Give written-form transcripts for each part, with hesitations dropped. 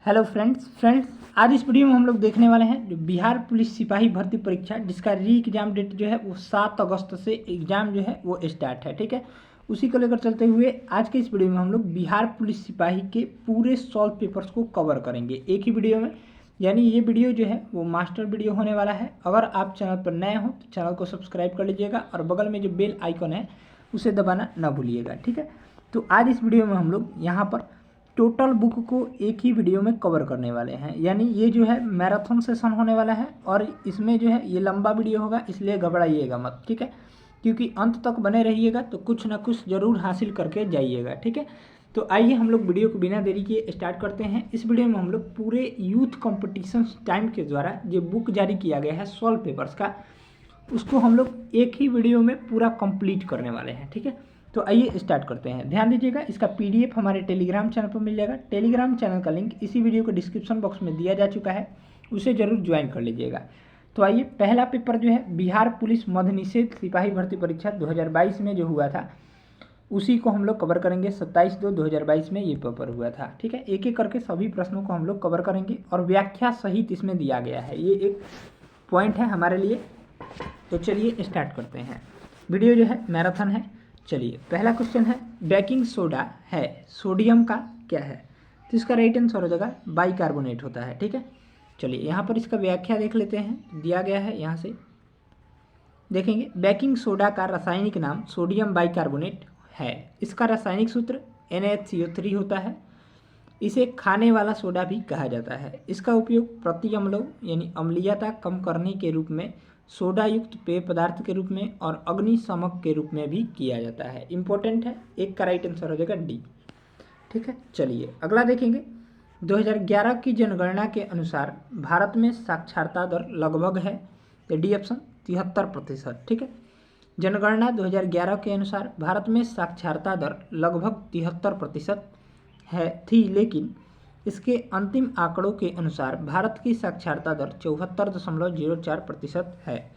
Hello friends आज इस video में हम लोग देखने वाले हैं जो बिहार पुलिस सिपाही भर्ती परीक्षा जिसका री एग्ज़ाम डेट जो है वो 7 अगस्त से एग्ज़ाम जो है वो स्टार्ट है। ठीक है, उसी को लेकर चलते हुए आज के इस वीडियो में हम लोग बिहार पुलिस सिपाही के पूरे सॉल्व पेपर्स को कवर करेंगे एक ही वीडियो में। यानी ये वीडियो जो है वो मास्टर वीडियो होने वाला है। अगर आप चैनल पर नए हो तो चैनल को सब्सक्राइब कर लीजिएगा और बगल में जो बेल आइकन है उसे दबाना ना भूलिएगा। ठीक है, तो आज इस वीडियो में हम लोग यहाँ पर टोटल बुक को एक ही वीडियो में कवर करने वाले हैं। यानी ये जो है मैराथन सेशन होने वाला है और इसमें जो है ये लंबा वीडियो होगा, इसलिए घबराइएगा मत। ठीक है, क्योंकि अंत तक बने रहिएगा तो कुछ ना कुछ ज़रूर हासिल करके जाइएगा। ठीक है, तो आइए हम लोग वीडियो को बिना देरी किए स्टार्ट करते हैं। इस वीडियो में हम लोग पूरे यूथ कॉम्पिटिशन टाइम के द्वारा जो बुक जारी किया गया है सॉल्व पेपर्स का, उसको हम लोग एक ही वीडियो में पूरा कंप्लीट करने वाले हैं। ठीक है, तो आइए स्टार्ट करते हैं। ध्यान दीजिएगा, इसका पीडीएफ हमारे टेलीग्राम चैनल पर मिल जाएगा। टेलीग्राम चैनल का लिंक इसी वीडियो को डिस्क्रिप्शन बॉक्स में दिया जा चुका है, उसे जरूर ज्वाइन कर लीजिएगा। तो आइए, पहला पेपर जो है बिहार पुलिस मद्य निषेध सिपाही भर्ती परीक्षा 2022 में जो हुआ था उसी को हम लोग कवर करेंगे। 27/2/2022 में ये पेपर हुआ था। ठीक है, एक एक करके सभी प्रश्नों को हम लोग कवर करेंगे और व्याख्या सहित इसमें दिया गया है। ये एक पॉइंट है हमारे लिए। तो चलिए स्टार्ट करते हैं। वीडियो जो है मैराथन है। चलिए, पहला क्वेश्चन है बेकिंग सोडा है सोडियम का क्या है? तो इसका राइट आंसर हो जाएगा बाइकार्बोनेट होता है। ठीक है, चलिए यहाँ पर इसका व्याख्या देख लेते हैं। दिया गया है, यहाँ से देखेंगे। बेकिंग सोडा का रासायनिक नाम सोडियम बाइकार्बोनेट है। इसका रासायनिक सूत्र NaHCO3 होता है। इसे खाने वाला सोडा भी कहा जाता है। इसका उपयोग प्रति अम्लों यानी अम्लीयता कम करने के रूप में, सोडा युक्त पेय पदार्थ के रूप में और अग्निशमक के रूप में भी किया जाता है। इंपॉर्टेंट है, एक का राइट आंसर हो जाएगा डी। ठीक है, चलिए अगला देखेंगे। 2011 की जनगणना के अनुसार भारत में साक्षरता दर लगभग है, तो डी ऑप्शन 73%। ठीक है, जनगणना 2011 के अनुसार भारत में साक्षरता दर लगभग 73% है थी, लेकिन इसके अंतिम आंकड़ों के अनुसार भारत की साक्षरता दर 74.04% है,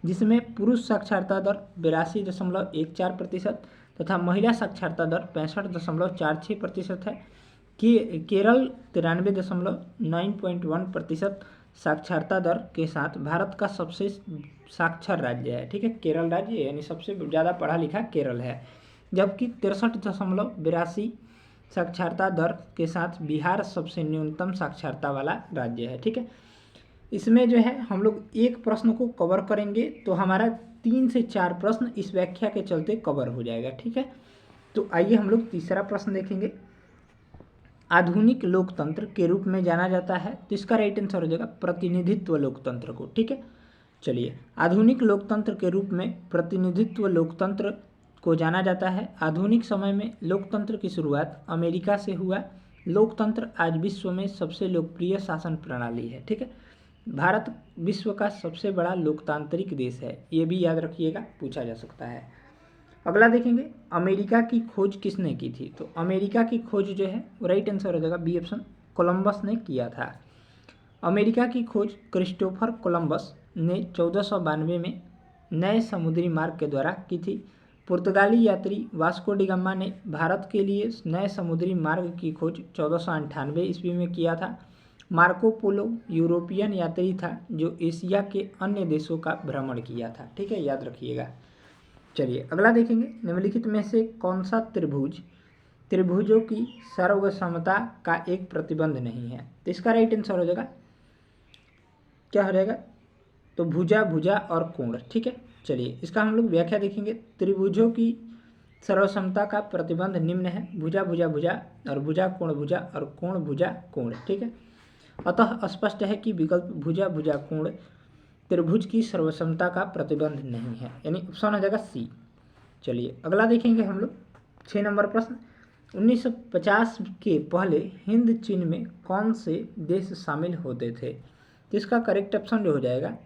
जिसमें पुरुष साक्षरता दर 82.14% तथा महिला साक्षरता दर 65.46% है। केरल 93.9.1% साक्षरता दर के साथ भारत का सबसे साक्षर राज्य है। ठीक है, केरल राज्य यानी सबसे ज़्यादा पढ़ा लिखा केरल है, जबकि 63.82 साक्षरता दर के साथ बिहार सबसे न्यूनतम साक्षरता वाला राज्य है। ठीक है, इसमें जो है हम लोग एक प्रश्न को कवर करेंगे तो हमारा 3 से 4 प्रश्न इस व्याख्या के चलते कवर हो जाएगा। ठीक है, तो आइए हम लोग तीसरा प्रश्न देखेंगे। आधुनिक लोकतंत्र के रूप में जाना जाता है, तो इसका राइट आंसर हो जाएगा प्रतिनिधित्व लोकतंत्र को। ठीक है, चलिए आधुनिक लोकतंत्र के रूप में प्रतिनिधित्व लोकतंत्र को जाना जाता है। आधुनिक समय में लोकतंत्र की शुरुआत अमेरिका से हुआ। लोकतंत्र आज विश्व में सबसे लोकप्रिय शासन प्रणाली है। ठीक है, भारत विश्व का सबसे बड़ा लोकतांत्रिक देश है, ये भी याद रखिएगा, पूछा जा सकता है। अगला देखेंगे, अमेरिका की खोज किसने की थी? तो अमेरिका की खोज जो है राइट आंसर हो जाएगा बी ऑप्शन, कोलंबस ने किया था। अमेरिका की खोज क्रिस्टोफर कोलंबस ने 1492 में नए समुद्री मार्ग के द्वारा की थी। पुर्तगाली यात्री वास्को डी गामा ने भारत के लिए नए समुद्री मार्ग की खोज 1498 ईस्वी में किया था। मार्को पोलो यूरोपियन यात्री था जो एशिया के अन्य देशों का भ्रमण किया था। ठीक है, याद रखिएगा। चलिए अगला देखेंगे, निम्नलिखित में से कौन सा त्रिभुजों की सर्वसमता का एक प्रतिबंध नहीं है? तो इसका राइट आंसर हो जाएगा, क्या हो जाएगा? तो भुजा, भुजा और कोण। ठीक है, चलिए इसका हम लोग व्याख्या देखेंगे। त्रिभुजों की सर्वसमता का प्रतिबंध निम्न है: भुजा भुजा भुजा और भुजा और कोण भुजा कोण। ठीक है, अतः स्पष्ट है कि विकल्प भुजा भुजा कोण त्रिभुज की सर्वसमता का प्रतिबंध नहीं है, यानी ऑप्शन हो जाएगा सी। चलिए अगला देखेंगे हम लोग 6 नंबर प्रश्न। 1950 के पहले हिंद चीन में कौन से देश शामिल होते थे? तो इसका करेक्ट ऑप्शन जो हो जाएगा,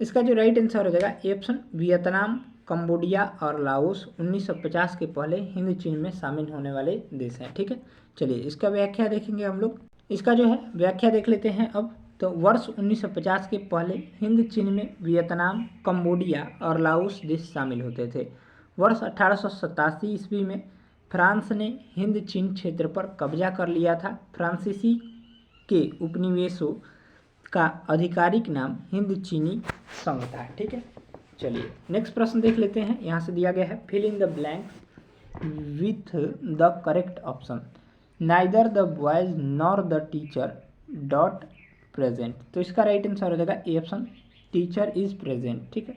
इसका जो राइट आंसर हो जाएगा ए ऑप्शन, वियतनाम, कंबोडिया और लाओस 1950 के पहले हिंद चीन में शामिल होने वाले देश हैं। ठीक है, चलिए इसका व्याख्या देखेंगे हम लोग। इसका जो है व्याख्या देख लेते हैं अब। तो वर्ष 1950 के पहले हिंद चीन में वियतनाम, कंबोडिया और लाओस देश शामिल होते थे। वर्ष 1887 ईस्वी में फ्रांस ने हिंद चीन क्षेत्र पर कब्जा कर लिया था। फ्रांसीसी के उपनिवेशों का आधिकारिक नाम हिंद चीनी संघ था। ठीक है, चलिए नेक्स्ट प्रश्न देख लेते हैं। यहाँ से दिया गया है fill in the blanks with the correct option. Neither the boys nor the teacher dot present. तो इसका राइट आंसर हो जाएगा A option, teacher is present. ठीक है,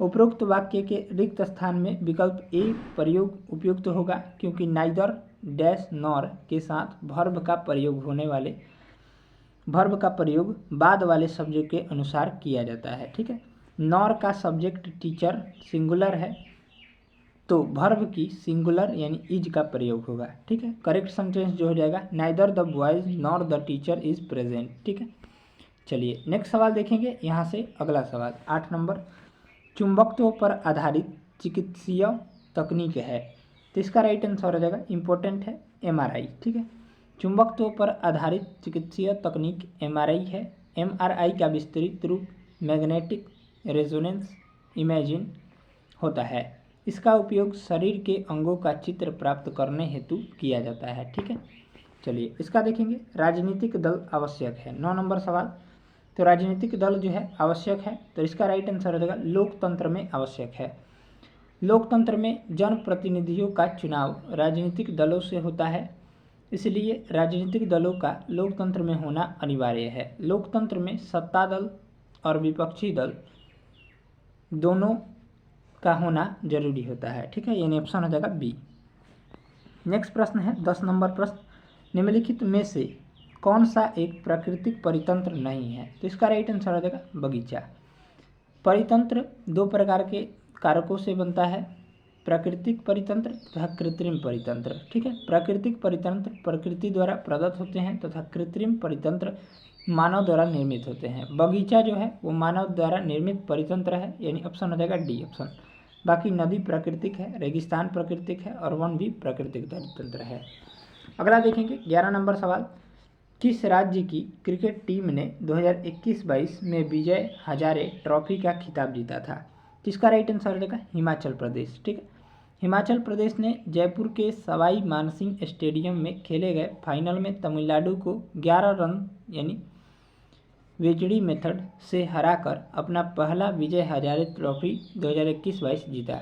उपरोक्त वाक्य के रिक्त स्थान में विकल्प ए प्रयोग उपयुक्त होगा, क्योंकि नाइदर डैश नॉर के साथ वर्ब का प्रयोग बाद वाले शब्दों के अनुसार किया जाता है। ठीक है, नॉर का सब्जेक्ट टीचर सिंगुलर है, तो वर्ब की सिंगुलर यानी इज का प्रयोग होगा। ठीक है, करेक्ट सेंटेंस जो हो जाएगा neither the boys nor the teacher is present. ठीक है, चलिए नेक्स्ट सवाल देखेंगे। यहाँ से अगला सवाल 8 नंबर, चुंबकत्व पर आधारित चिकित्सीय तकनीक है। तो इसका राइट आंसर हो जाएगा, इंपॉर्टेंट है, एमआरआई। ठीक है, चुंबकत्व पर आधारित चिकित्सीय तकनीक एमआरआई है। एमआरआई का विस्तृत रूप मैग्नेटिक रेजोनेंस इमेजिंग होता है। इसका उपयोग शरीर के अंगों का चित्र प्राप्त करने हेतु किया जाता है। ठीक है, चलिए इसका देखेंगे। राजनीतिक दल आवश्यक है, 9 नंबर सवाल। तो राजनीतिक दल जो है आवश्यक है, तो इसका राइट आंसर हो जाएगा लोकतंत्र में आवश्यक है। लोकतंत्र में जनप्रतिनिधियों का चुनाव राजनीतिक दलों से होता है, इसलिए राजनीतिक दलों का लोकतंत्र में होना अनिवार्य है। लोकतंत्र में सत्ता दल और विपक्षी दल दोनों का होना जरूरी होता है। ठीक है, यानी ऑप्शन हो जाएगा बी। नेक्स्ट प्रश्न है 10 नंबर प्रश्न, निम्नलिखित में से कौन सा एक प्राकृतिक परितंत्र नहीं है। तो इसका राइट आंसर हो जाएगा बगीचा। परितंत्र 2 प्रकार के कारकों से बनता है, प्राकृतिक परितंत्र तथा कृत्रिम परितंत्र। ठीक है, प्राकृतिक परितंत्र प्रकृति द्वारा प्रदत्त होते हैं तथा कृत्रिम परितंत्र मानव द्वारा निर्मित होते हैं। बगीचा जो है वो मानव द्वारा निर्मित परितंत्र है, यानी ऑप्शन हो जाएगा डी ऑप्शन। बाकी नदी प्राकृतिक है, रेगिस्तान प्राकृतिक है और वन भी प्राकृतिक परितंत्र है। अगला देखेंगे 11 नंबर सवाल, किस राज्य की क्रिकेट टीम ने 2021-22 में विजय हजारे ट्रॉफी का खिताब जीता था। जिसका राइट आंसर हो जाएगा हिमाचल प्रदेश। ठीक है, हिमाचल प्रदेश ने जयपुर के सवाई मानसिंह स्टेडियम में खेले गए फाइनल में तमिलनाडु को 11 रन यानी वेजड़ी मेथड से हराकर अपना पहला विजय हजारे ट्रॉफी 2021-22 जीता।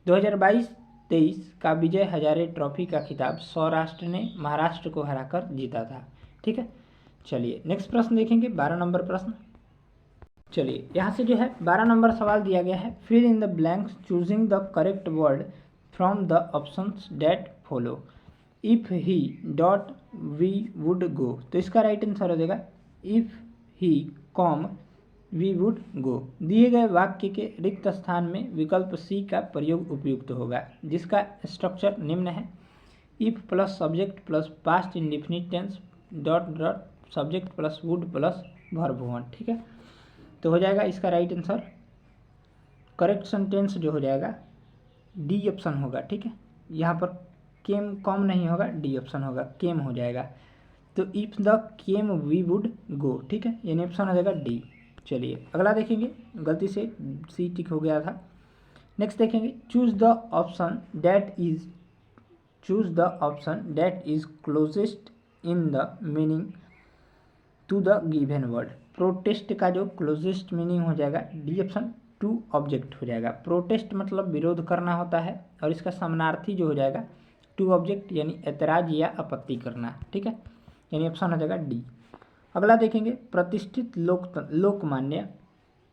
2022-23 का विजय हजारे ट्रॉफी का खिताब सौराष्ट्र ने महाराष्ट्र को हराकर जीता था। ठीक है, चलिए नेक्स्ट प्रश्न देखेंगे 12 नंबर प्रश्न। चलिए यहाँ से जो है 12 नंबर सवाल दिया गया है, fill in the blanks choosing the correct word from the options that follow. If he dot we would go. तो इसका राइट आंसर हो जाएगा if he comma we would go. दिए गए वाक्य के रिक्त स्थान में विकल्प सी का प्रयोग उपयुक्त होगा, जिसका स्ट्रक्चर निम्न है, if plus subject plus past indefinite tense dot dot subject plus would plus verb one. ठीक है, तो हो जाएगा इसका राइट आंसर, करेक्ट सेंटेंस जो हो जाएगा डी ऑप्शन होगा। ठीक है, यहाँ पर केम कॉम नहीं होगा, डी ऑप्शन होगा, केम हो जाएगा। तो if the came we would go. ठीक है, यानी ऑप्शन हो जाएगा डी। चलिए अगला देखेंगे, गलती से सी टिक हो गया था। नेक्स्ट देखेंगे, choose the option that is closest in the meaning to the given word. Protest का जो क्लोजेस्ट मीनिंग हो जाएगा डी ऑप्शन टू ऑब्जेक्ट हो जाएगा। प्रोटेस्ट मतलब विरोध करना होता है और इसका समानार्थी जो हो जाएगा टू ऑब्जेक्ट यानी ऐतराज या आपत्ति करना। ठीक है, यानी ऑप्शन हो जाएगा डी। अगला देखेंगे, प्रतिष्ठित लोकमान्य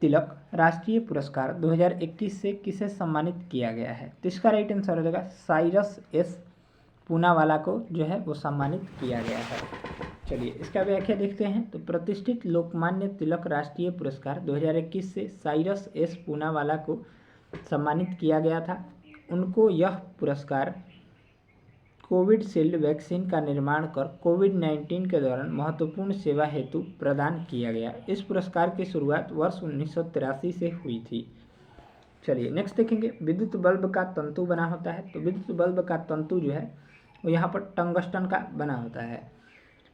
तिलक राष्ट्रीय पुरस्कार 2021 से किसे सम्मानित किया गया है। तो इसका राइट आंसर हो जाएगा साइरस एस पूनावाला को जो है वो सम्मानित किया गया है। चलिए इसका व्याख्या देखते हैं। तो प्रतिष्ठित लोकमान्य तिलक राष्ट्रीय पुरस्कार 2021 से साइरस एस पूनावाला को सम्मानित किया गया था। उनको यह पुरस्कार कोविडशील्ड वैक्सीन का निर्माण कर कोविड-19 के दौरान महत्वपूर्ण सेवा हेतु प्रदान किया गया। इस पुरस्कार की शुरुआत वर्ष 1983 से हुई थी। चलिए नेक्स्ट देखेंगे, विद्युत बल्ब का तंतु बना होता है। तो विद्युत बल्ब का तंतु जो है वो यहाँ पर टंगस्टन का बना होता है।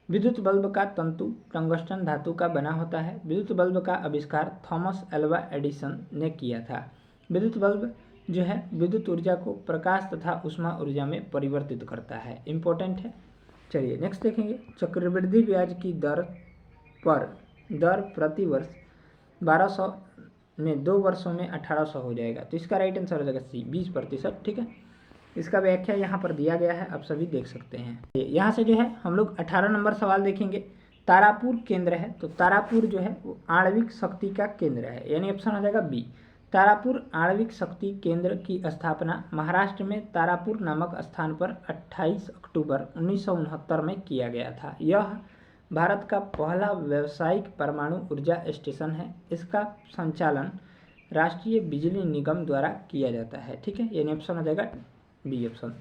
विद्युत बल्ब का तंतु टंगस्टन धातु का बना होता है। विद्युत बल्ब का आविष्कार थॉमस एल्वा एडिसन ने किया था। विद्युत बल्ब जो है विद्युत ऊर्जा को प्रकाश तथा ऊष्मा ऊर्जा में परिवर्तित करता है, इम्पोर्टेंट है। चलिए नेक्स्ट देखेंगे, चक्रवृद्धि ब्याज की दर पर दर प्रति वर्ष 1200 में 2 वर्षों में 1800 हो जाएगा। तो इसका राइट आंसर हो जाएगा सी 20%। ठीक है, इसका व्याख्या यहाँ पर दिया गया है, आप सभी देख सकते हैं। यहाँ से जो है हम लोग 18 नंबर सवाल देखेंगे। तारापुर केंद्र है, तो तारापुर जो है वो आणविक शक्ति का केंद्र है, यानी ऑप्शन हो जाएगा बी। तारापुर आणविक शक्ति केंद्र की स्थापना महाराष्ट्र में तारापुर नामक स्थान पर 28 अक्टूबर 1969 में किया गया था। यह भारत का पहला व्यावसायिक परमाणु ऊर्जा स्टेशन है। इसका संचालन राष्ट्रीय बिजली निगम द्वारा किया जाता है। ठीक है, यानी ऑप्शन हो जाएगा बी ऑप्शन।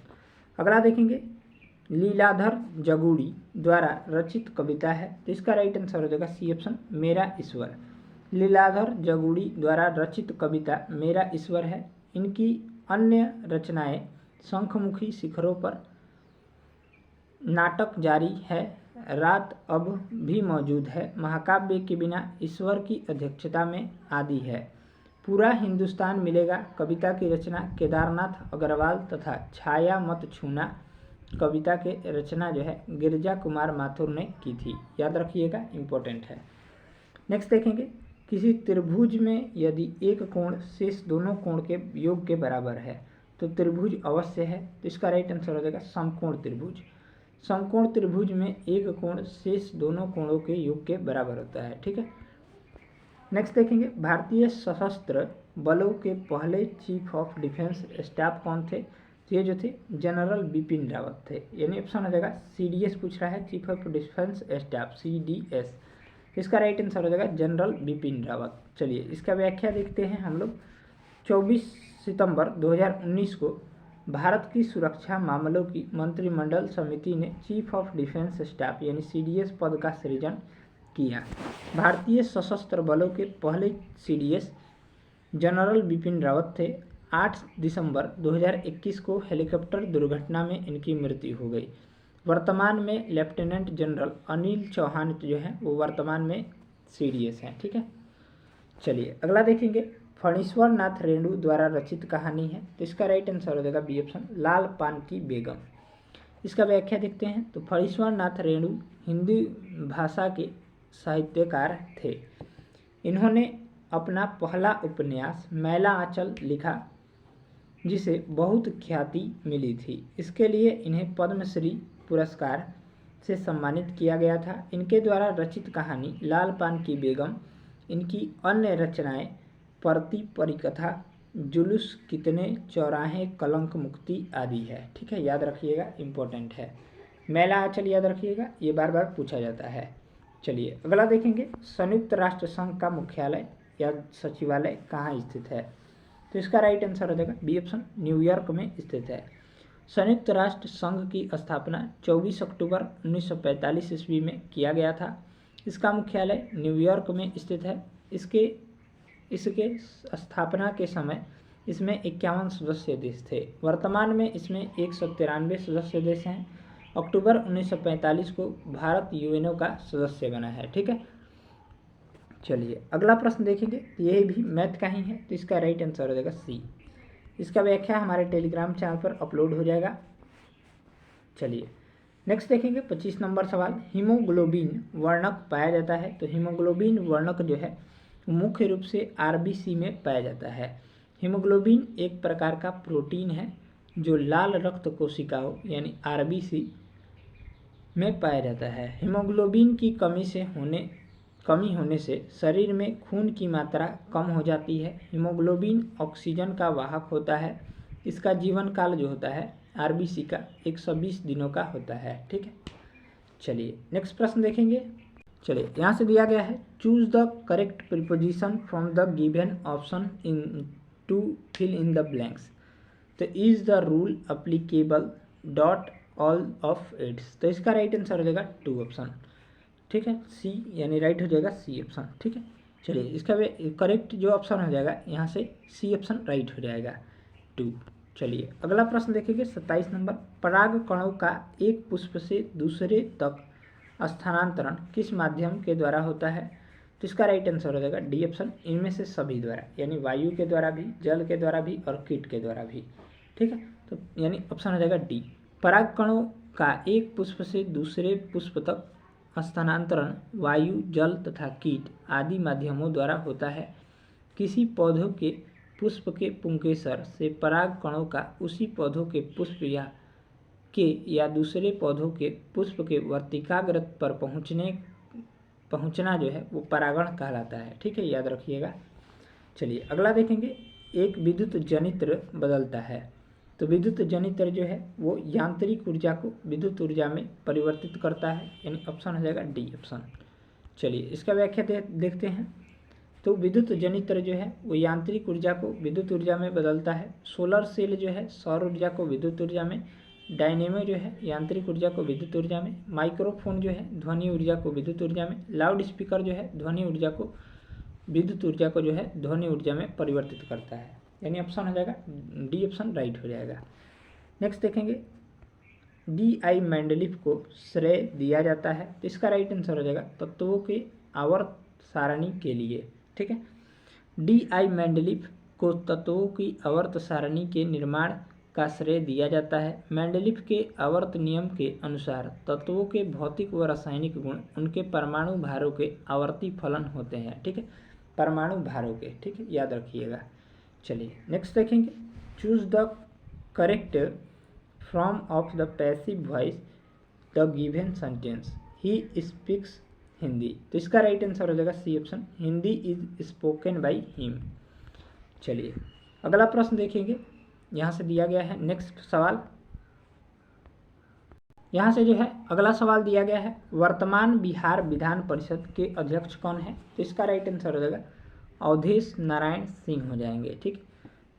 अगला देखेंगे, लीलाधर जगूड़ी द्वारा रचित कविता है, तो इसका राइट आंसर हो जाएगा सी ऑप्शन, मेरा ईश्वर। लीलाधर जगूड़ी द्वारा रचित कविता मेरा ईश्वर है। इनकी अन्य रचनाएं शंखमुखी शिखरों पर, नाटक जारी है, रात अब भी मौजूद है, महाकाव्य के बिना ईश्वर की अध्यक्षता में आदि है, पूरा हिंदुस्तान मिलेगा। कविता की रचना केदारनाथ अग्रवाल तथा छाया मत छूना कविता के रचना जो है गिरिजा कुमार माथुर ने की थी। याद रखिएगा, इम्पोर्टेंट है। नेक्स्ट देखेंगे, किसी त्रिभुज में यदि एक कोण शेष दोनों कोण के योग के बराबर है तो त्रिभुज अवश्य है। तो इसका राइट आंसर हो जाएगा समकोण त्रिभुज। समकोण त्रिभुज में एक कोण शेष दोनों कोणों के योग के बराबर होता है। ठीक है, नेक्स्ट देखेंगे, भारतीय सशस्त्र बलों के पहले चीफ ऑफ डिफेंस स्टाफ कौन थे? तो ये जो थे जनरल बिपिन रावत थे, यानी ऑप्शन हो जाएगा CDS पूछ रहा है, chief of defence staff CDS। इसका राइट आंसर हो जाएगा जनरल बिपिन रावत। चलिए इसका व्याख्या देखते हैं हम लोग। 24 सितंबर 2019 को भारत की सुरक्षा मामलों की मंत्रिमंडल समिति ने चीफ ऑफ डिफेंस स्टाफ यानी CDS पद का सृजन किया। भारतीय सशस्त्र बलों के पहले CDS जनरल बिपिन रावत थे। 8 दिसंबर 2021 को हेलीकॉप्टर दुर्घटना में इनकी मृत्यु हो गई। वर्तमान में लेफ्टिनेंट जनरल अनिल चौहान जो है वो वर्तमान में CDS हैं। ठीक है, चलिए अगला देखेंगे, फणीश्वर नाथ रेणु द्वारा रचित कहानी है, तो इसका राइट आंसर हो जाएगा बी ऑप्शन, लाल पान की बेगम। इसका व्याख्या देखते हैं, तो फणीश्वर नाथ रेणु हिंदी भाषा के साहित्यकार थे। इन्होंने अपना पहला उपन्यास मैला आंचल लिखा जिसे बहुत ख्याति मिली थी। इसके लिए इन्हें पद्मश्री पुरस्कार से सम्मानित किया गया था। इनके द्वारा रचित कहानी लाल पान की बेगम, इनकी अन्य रचनाएं परती परिकथा, जुलूस, कितने चौराहे, कलंक मुक्ति आदि है। ठीक है, याद रखिएगा, इम्पोर्टेंट है। मैला आंचल याद रखिएगा, ये बार बार पूछा जाता है। चलिए अगला देखेंगे, संयुक्त राष्ट्र संघ का मुख्यालय या सचिवालय कहाँ स्थित है? तो इसका राइट आंसर हो जाएगा बी ऑप्शन, न्यूयॉर्क में स्थित है। संयुक्त राष्ट्र संघ की स्थापना 24 अक्टूबर 1945 ईस्वी में किया गया था। इसका मुख्यालय न्यूयॉर्क में स्थित है। इसके स्थापना के समय इसमें 51 सदस्य देश थे। वर्तमान में इसमें 193 सदस्य देश हैं। अक्टूबर 1945 को भारत UNO का सदस्य बना है। ठीक है, चलिए अगला प्रश्न देखेंगे, यह भी मैथ का ही है, तो इसका राइट आंसर हो जाएगा सी। इसका व्याख्या हमारे टेलीग्राम चैनल पर अपलोड हो जाएगा। चलिए नेक्स्ट देखेंगे 25 नंबर सवाल, हीमोग्लोबिन वर्णक पाया जाता है। तो हीमोग्लोबिन वर्णक जो है मुख्य रूप से RBC में पाया जाता है। हीमोग्लोबिन एक प्रकार का प्रोटीन है जो लाल रक्त कोशिकाओं यानी RBC में पाया जाता है। हीमोग्लोबिन की कमी होने से शरीर में खून की मात्रा कम हो जाती है। हीमोग्लोबिन ऑक्सीजन का वाहक होता है। इसका जीवन काल जो होता है RBC का 120 दिनों का होता है। ठीक है, चलिए नेक्स्ट प्रश्न देखेंगे। चलिए यहाँ से दिया गया है, choose the correct preposition from the given option in to fill in the blanks. तो is the rule applicable dot all of its. तो इसका राइट आंसर हो जाएगा 2 ऑप्शन। ठीक है, सी यानी राइट हो जाएगा सी ऑप्शन। ठीक है, चलिए इसका करेक्ट जो ऑप्शन हो जाएगा यहाँ से सी ऑप्शन राइट हो जाएगा 2। चलिए अगला प्रश्न देखेंगे 27 नंबर, पराग कणों का एक पुष्प से दूसरे तक स्थानांतरण किस माध्यम के द्वारा होता है? तो इसका राइट आंसर हो जाएगा डी ऑप्शन, इनमें से सभी द्वारा, यानी वायु के द्वारा भी, जल के द्वारा भी और कीट के द्वारा भी। ठीक है, तो यानी ऑप्शन हो जाएगा डी। पराग कणों का एक पुष्प से दूसरे पुष्प तक स्थानांतरण वायु, जल तथा कीट आदि माध्यमों द्वारा होता है। किसी पौधों के पुष्प के पुंकेसर से पराग कणों का उसी पौधों के पुष्प या दूसरे पौधों के पुष्प के वर्तिकाग्रत पर पहुंचना जो है वो परागण कहलाता है। ठीक है, याद रखिएगा। चलिए अगला देखेंगे, एक विद्युत जनित्र बदलता है। तो विद्युत जनित्र जो है वो यांत्रिक ऊर्जा को विद्युत ऊर्जा में परिवर्तित करता है, यानी ऑप्शन हो जाएगा डी ऑप्शन। चलिए इसका व्याख्या देखते हैं। तो विद्युत जनित्र जो है वो यांत्रिक ऊर्जा को विद्युत ऊर्जा में बदलता है। सोलर सेल जो है सौर ऊर्जा को विद्युत ऊर्जा में, डायनेमो जो है यांत्रिक ऊर्जा को विद्युत ऊर्जा में, माइक्रोफोन जो है ध्वनि ऊर्जा को विद्युत ऊर्जा में, लाउड स्पीकर जो है ध्वनि ऊर्जा को विद्युत ऊर्जा को जो है ध्वनि ऊर्जा में परिवर्तित करता है, यानी ऑप्शन हो जाएगा डी ऑप्शन राइट हो जाएगा। नेक्स्ट देखेंगे, डी.आई. मेंडलीफ को श्रेय दिया जाता है। तो इसका राइट आंसर हो जाएगा तत्वों के आवर्त सारणी के लिए। ठीक है, डी.आई. मेंडलीफ को तत्वों की आवर्त सारणी के निर्माण का श्रेय दिया जाता है। मेंडलीफ के आवर्त नियम के अनुसार तत्वों के भौतिक व रासायनिक गुण उनके परमाणु भारों के आवर्ती फलन होते हैं। ठीक है, परमाणु भारों के। ठीक है, याद रखिएगा। चलिए नेक्स्ट देखेंगे, choose the correct from of the passive voice the given sentence, he speaks Hindi. तो इसका राइट आंसर हो जाएगा C option, Hindi is spoken by him. चलिए अगला प्रश्न देखेंगे, यहाँ से दिया गया है नेक्स्ट सवाल। यहाँ से जो है अगला सवाल दिया गया है, वर्तमान बिहार विधान परिषद के अध्यक्ष कौन है। तो इसका राइट आंसर हो जाएगा अवधेश नारायण सिंह हो जाएंगे। ठीक,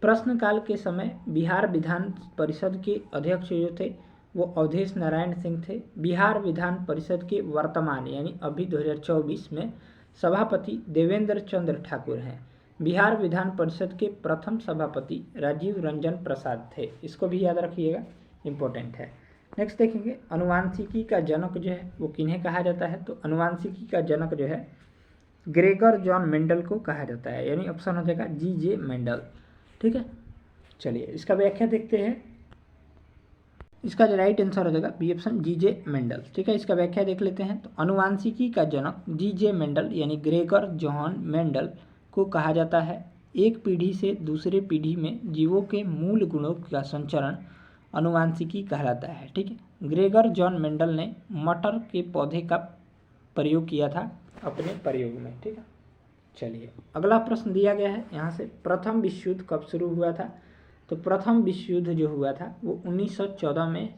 प्रश्नकाल के समय बिहार विधान परिषद के अध्यक्ष जो थे वो अवधेश नारायण सिंह थे। बिहार विधान परिषद के वर्तमान यानी अभी 2024 में सभापति देवेंद्र चंद्र ठाकुर हैं। बिहार विधान परिषद के प्रथम सभापति राजीव रंजन प्रसाद थे। इसको भी याद रखिएगा, इम्पोर्टेंट है। नेक्स्ट देखेंगे, अनुवांशिकी का जनक जो है वो किन्हें कहा जाता है। तो अनुवांशिकी का जनक जो है ग्रेगर जॉन मेंडल को कहा जाता है, यानी ऑप्शन हो जाएगा जी.जे. मेंडल। ठीक है, चलिए इसका व्याख्या देखते हैं। इसका जो राइट आंसर हो जाएगा बी ऑप्शन जी.जे. मेंडल। ठीक है, इसका व्याख्या देख लेते हैं। तो अनुवांशिकी का जनक जी.जे. मेंडल यानी ग्रेगर जॉन मेंडल को कहा जाता है। एक पीढ़ी से दूसरे पीढ़ी में जीवों के मूल गुणों का संचरण अनुवांशिकी कहलाता है। ठीक है, ग्रेगर जॉन मेंडल ने मटर के पौधे का प्रयोग किया था अपने प्रयोग में। ठीक है, चलिए अगला प्रश्न दिया गया है यहाँ से, प्रथम विश्व युद्ध कब शुरू हुआ था। तो प्रथम विश्व युद्ध जो हुआ था वो 1914 में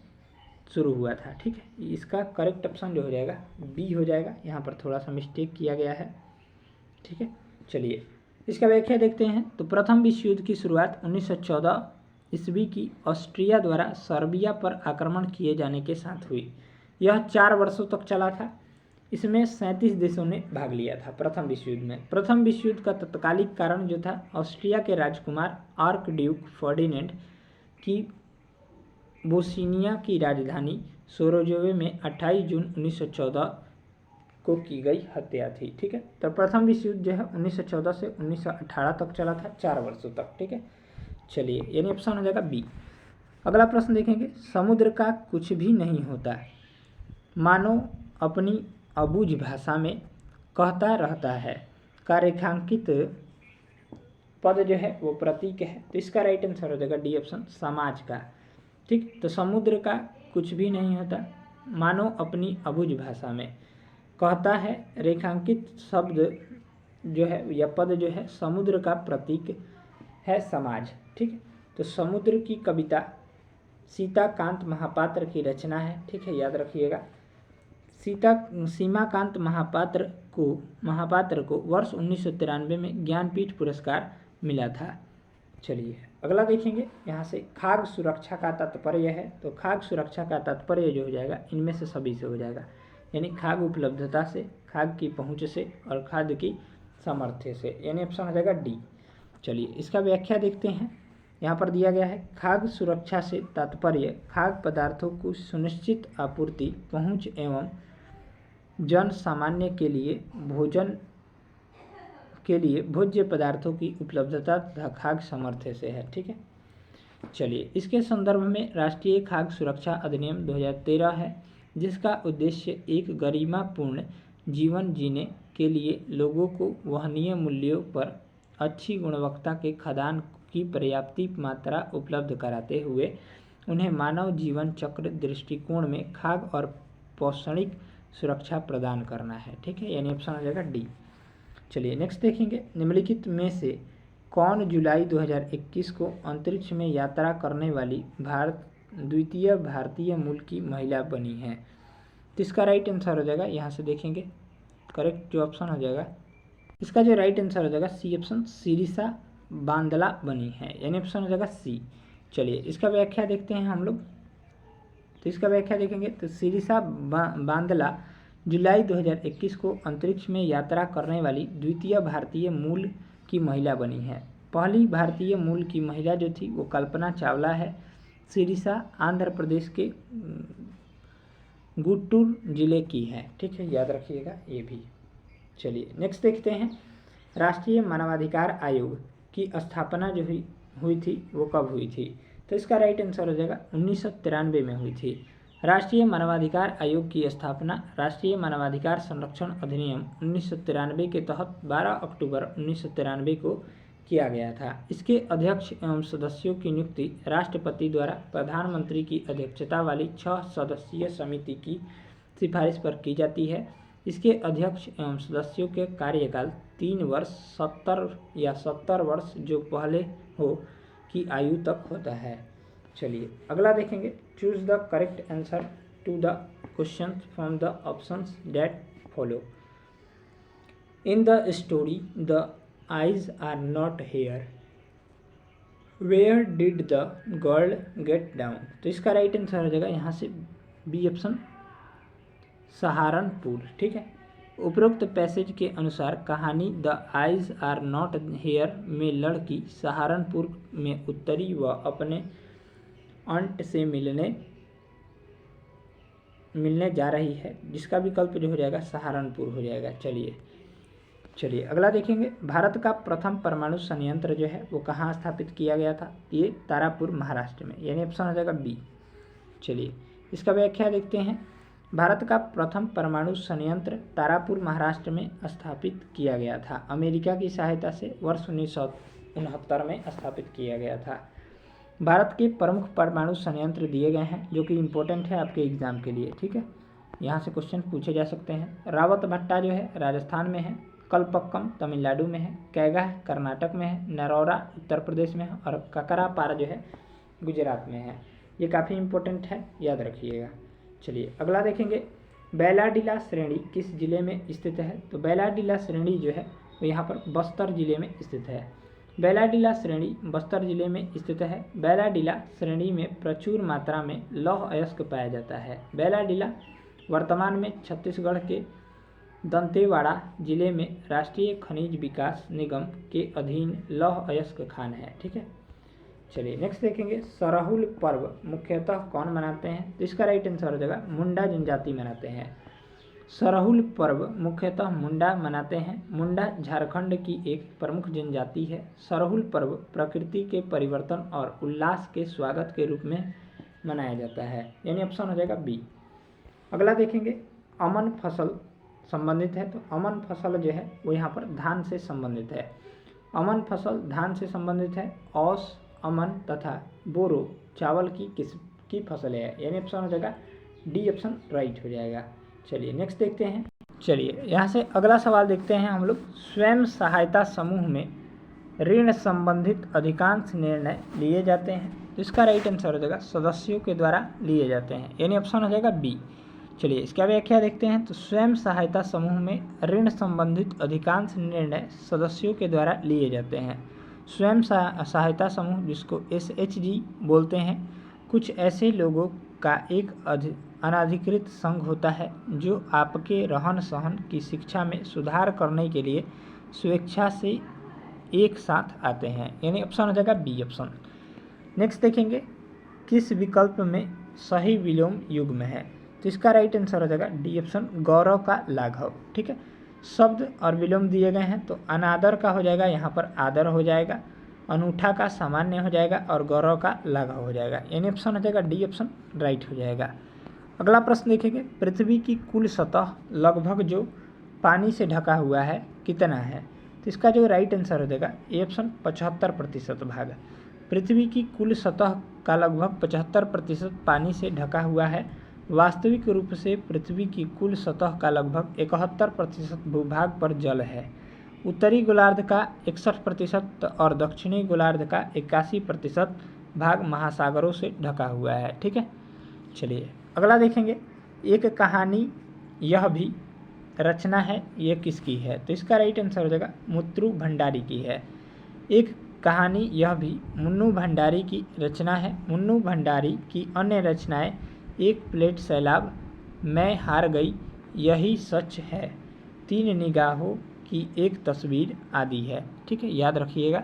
शुरू हुआ था। ठीक है, इसका करेक्ट ऑप्शन जो हो जाएगा बी हो जाएगा। यहाँ पर थोड़ा सा मिस्टेक किया गया है। ठीक है, चलिए इसका व्याख्या देखते हैं। तो प्रथम विश्व युद्ध की शुरुआत 1914 ईस्वी की ऑस्ट्रिया द्वारा सर्बिया पर आक्रमण किए जाने के साथ हुई। यह 4 वर्षों तक चला था। इसमें 37 देशों ने भाग लिया था प्रथम विश्व युद्ध में। प्रथम विश्व युद्ध का तत्कालिक कारण जो था, ऑस्ट्रिया के राजकुमार आर्क ड्यूक फर्डिनेंड की बोस्निया की राजधानी सोरोजोवे में 28 जून 1914 को की गई हत्या थी। ठीक है, तो प्रथम विश्व युद्ध जो है 1914 से 1918 तक चला था, 4 वर्षों तक। ठीक है, चलिए यानी ऑप्शन हो जाएगा बी। अगला प्रश्न देखेंगे, समुद्र का कुछ भी नहीं होता, मानो अपनी अबूझ भाषा में कहता रहता है, का रेखांकित पद जो है वो प्रतीक है। तो इसका राइट आंसर हो जाएगा डी ऑप्शन, समाज का। ठीक, तो समुद्र का कुछ भी नहीं होता, मानो अपनी अबूझ भाषा में कहता है, रेखांकित शब्द जो है या पद जो है समुद्र का प्रतीक है समाज। ठीक है, तो समुद्र की कविता सीताकांत महापात्र की रचना है। ठीक है, याद रखिएगा। सीमाकांत महापात्र को वर्ष 1993 में ज्ञानपीठ पुरस्कार मिला था। चलिए अगला देखेंगे, यहाँ से खाद्य सुरक्षा का तात्पर्य है। तो खाद्य सुरक्षा का तात्पर्य जो हो जाएगा इनमें से सभी से हो जाएगा, यानी खाद्य उपलब्धता से, खाद्य की पहुँच से और खाद्य की सामर्थ्य से, यानी ऑप्शन हो जाएगा डी। चलिए इसका व्याख्या देखते हैं। यहाँ पर दिया गया है, खाद्य सुरक्षा से तात्पर्य खाद्य पदार्थों को सुनिश्चित आपूर्ति, पहुँच एवं जन सामान्य के लिए भोज्य पदार्थों की उपलब्धता तथा खाद्य सामर्थ्य से है। ठीक है, चलिए इसके संदर्भ में राष्ट्रीय खाद्य सुरक्षा अधिनियम 2013 है जिसका उद्देश्य एक गरिमापूर्ण जीवन जीने के लिए लोगों को वहनीय मूल्यों पर अच्छी गुणवत्ता के खाद्यान्न की पर्याप्त मात्रा उपलब्ध कराते हुए उन्हें मानव जीवन चक्र दृष्टिकोण में खाद्य और पोषणिक सुरक्षा प्रदान करना है। ठीक है, यानी ऑप्शन हो जाएगा डी। चलिए नेक्स्ट देखेंगे, निम्नलिखित में से कौन जुलाई 2021 को अंतरिक्ष में यात्रा करने वाली द्वितीय भारतीय मूल की महिला बनी है? तो इसका राइट आंसर हो जाएगा, यहाँ से देखेंगे करेक्ट जो ऑप्शन हो जाएगा, इसका जो राइट आंसर हो जाएगा सी ऑप्शन, शिरीषा बांदला बनी है, यानी ऑप्शन हो जाएगा सी। चलिए इसका व्याख्या देखते हैं हम लोग। तो इसका व्याख्या देखेंगे तो शिरीषा बांदला जुलाई 2021 को अंतरिक्ष में यात्रा करने वाली द्वितीय भारतीय मूल की महिला बनी है। पहली भारतीय मूल की महिला जो थी वो कल्पना चावला है। शिरीषा आंध्र प्रदेश के गुंटूर जिले की है। ठीक है, याद रखिएगा ये भी। चलिए नेक्स्ट देखते हैं, राष्ट्रीय मानवाधिकार आयोग की स्थापना जो हुई थी वो कब हुई थी? तो इसका राइट आंसर हो जाएगा 1993 में हुई थी। राष्ट्रीय मानवाधिकार आयोग की स्थापना राष्ट्रीय मानवाधिकार संरक्षण अधिनियम 1993 के तहत 12 अक्टूबर 1993 को किया गया था। इसके अध्यक्ष एवं सदस्यों की नियुक्ति राष्ट्रपति द्वारा प्रधानमंत्री की अध्यक्षता वाली 6 सदस्यीय समिति की सिफारिश पर की जाती है। इसके अध्यक्ष एवं सदस्यों के कार्यकाल 3 वर्ष 70 वर्ष जो पहले हो की आयु तक होता है। चलिए अगला देखेंगे, choose the correct answer to the question from the options that follow. In the story the eyes are not here, where did the girl get down? तो इसका राइट आंसर हो जाएगा यहाँ से बी ऑप्शन, सहारनपुर। ठीक है, उपरोक्त पैसेज के अनुसार कहानी the eyes are not here में लड़की सहारनपुर में उतरी व अपने अंट से मिलने जा रही है, जिसका विकल्प जो हो जाएगा सहारनपुर हो जाएगा। चलिए अगला देखेंगे, भारत का प्रथम परमाणु संयंत्र जो है वो कहाँ स्थापित किया गया था? ये तारापुर महाराष्ट्र में, यानी ऑप्शन हो जाएगा बी। चलिए इसका व्याख्या देखते हैं, भारत का प्रथम परमाणु संयंत्र तारापुर महाराष्ट्र में स्थापित किया गया था। अमेरिका की सहायता से वर्ष 1969 में स्थापित किया गया था। भारत के प्रमुख परमाणु संयंत्र दिए गए हैं जो कि इम्पोर्टेंट है आपके एग्जाम के लिए। ठीक है, यहाँ से क्वेश्चन पूछे जा सकते हैं। रावत भट्टा जो है राजस्थान में है, कलपक्कम तमिलनाडु में है, कैगा कर्नाटक में है, नरौरा उत्तर प्रदेश में है और ककरापारा जो है गुजरात में है। ये काफ़ी इम्पोर्टेंट है, याद रखिएगा। चलिए अगला देखेंगे, बैलाडीला श्रेणी किस जिले में स्थित है? तो बैलाडीला श्रेणी जो है वो यहाँ पर बस्तर जिले में स्थित है। बैलाडीला श्रेणी बस्तर जिले में स्थित है। बैलाडीला श्रेणी में प्रचुर मात्रा में लौह अयस्क पाया जाता है। बैलाडीला वर्तमान में छत्तीसगढ़ के दंतेवाड़ा जिले में राष्ट्रीय खनिज विकास निगम के अधीन लौह अयस्क खान है। ठीक है, चलिए नेक्स्ट देखेंगे, सरहुल पर्व मुख्यतः कौन मनाते हैं? तो इसका राइट आंसर हो जाएगा मुंडा जनजाति मनाते हैं। सरहुल पर्व मुख्यतः मुंडा मनाते हैं। मुंडा झारखंड की एक प्रमुख जनजाति है। सरहुल पर्व प्रकृति के परिवर्तन और उल्लास के स्वागत के रूप में मनाया जाता है, यानी ऑप्शन हो जाएगा बी। अगला देखेंगे, अमन फसल संबंधित है। तो अमन फसल जो है वो यहाँ पर धान से संबंधित है। अमन फसल धान से संबंधित है। औस, अमन तथा बोरो चावल की किस्म की फसल है, यानी ऑप्शन हो जाएगा डी ऑप्शन राइट हो जाएगा। चलिए नेक्स्ट देखते हैं। चलिए यहाँ से अगला सवाल देखते हैं हम लोग, स्वयं सहायता समूह में ऋण संबंधित अधिकांश निर्णय लिए जाते हैं। तो इसका राइट आंसर हो जाएगा सदस्यों के द्वारा लिए जाते हैं, यानी ऑप्शन हो जाएगा बी। चलिए इसका व्याख्या देखते हैं, तो स्वयं सहायता समूह में ऋण संबंधित अधिकांश निर्णय सदस्यों के द्वारा लिए जाते हैं। स्वयं सहायता समूह जिसको SHG बोलते हैं, कुछ ऐसे लोगों का एक अनाधिकृत संघ होता है जो आपके रहन सहन की शिक्षा में सुधार करने के लिए स्वेच्छा से एक साथ आते हैं, यानी ऑप्शन हो जाएगा बी ऑप्शन। नेक्स्ट देखेंगे, किस विकल्प में सही विलोम युग्म है? तो इसका राइट आंसर हो जाएगा डी ऑप्शन, गौरव का लाघव। ठीक है, शब्द और विलोम दिए गए हैं, तो अनादर का हो जाएगा यहाँ पर आदर हो जाएगा, अनूठा का सामान्य हो जाएगा और गौरव का लाघव हो जाएगा, यानी ऑप्शन हो जाएगा डी ऑप्शन राइट हो जाएगा। अगला प्रश्न देखेंगे, पृथ्वी की कुल सतह लगभग जो पानी से ढका हुआ है कितना है? तो इसका जो राइट आंसर हो जाएगा ए ऑप्शन 75% भाग। पृथ्वी की कुल सतह का लगभग 75% पानी से ढका हुआ है। वास्तविक रूप से पृथ्वी की कुल सतह का लगभग 71% भूभाग पर जल है। उत्तरी गोलार्ध का 61% और दक्षिणी गोलार्ध का 81% भाग महासागरों से ढका हुआ है। ठीक है, चलिए अगला देखेंगे, एक कहानी यह भी रचना है, ये किसकी है? तो इसका राइट आंसर हो जाएगा मुत्तु भंडारी की है। एक कहानी यह भी मुन्नू भंडारी की रचना है। मुन्नू भंडारी की अन्य रचनाएं एक प्लेट सैलाब, मैं हार गई, यही सच है, तीन निगाहों की एक तस्वीर आदि है। ठीक है, याद रखिएगा।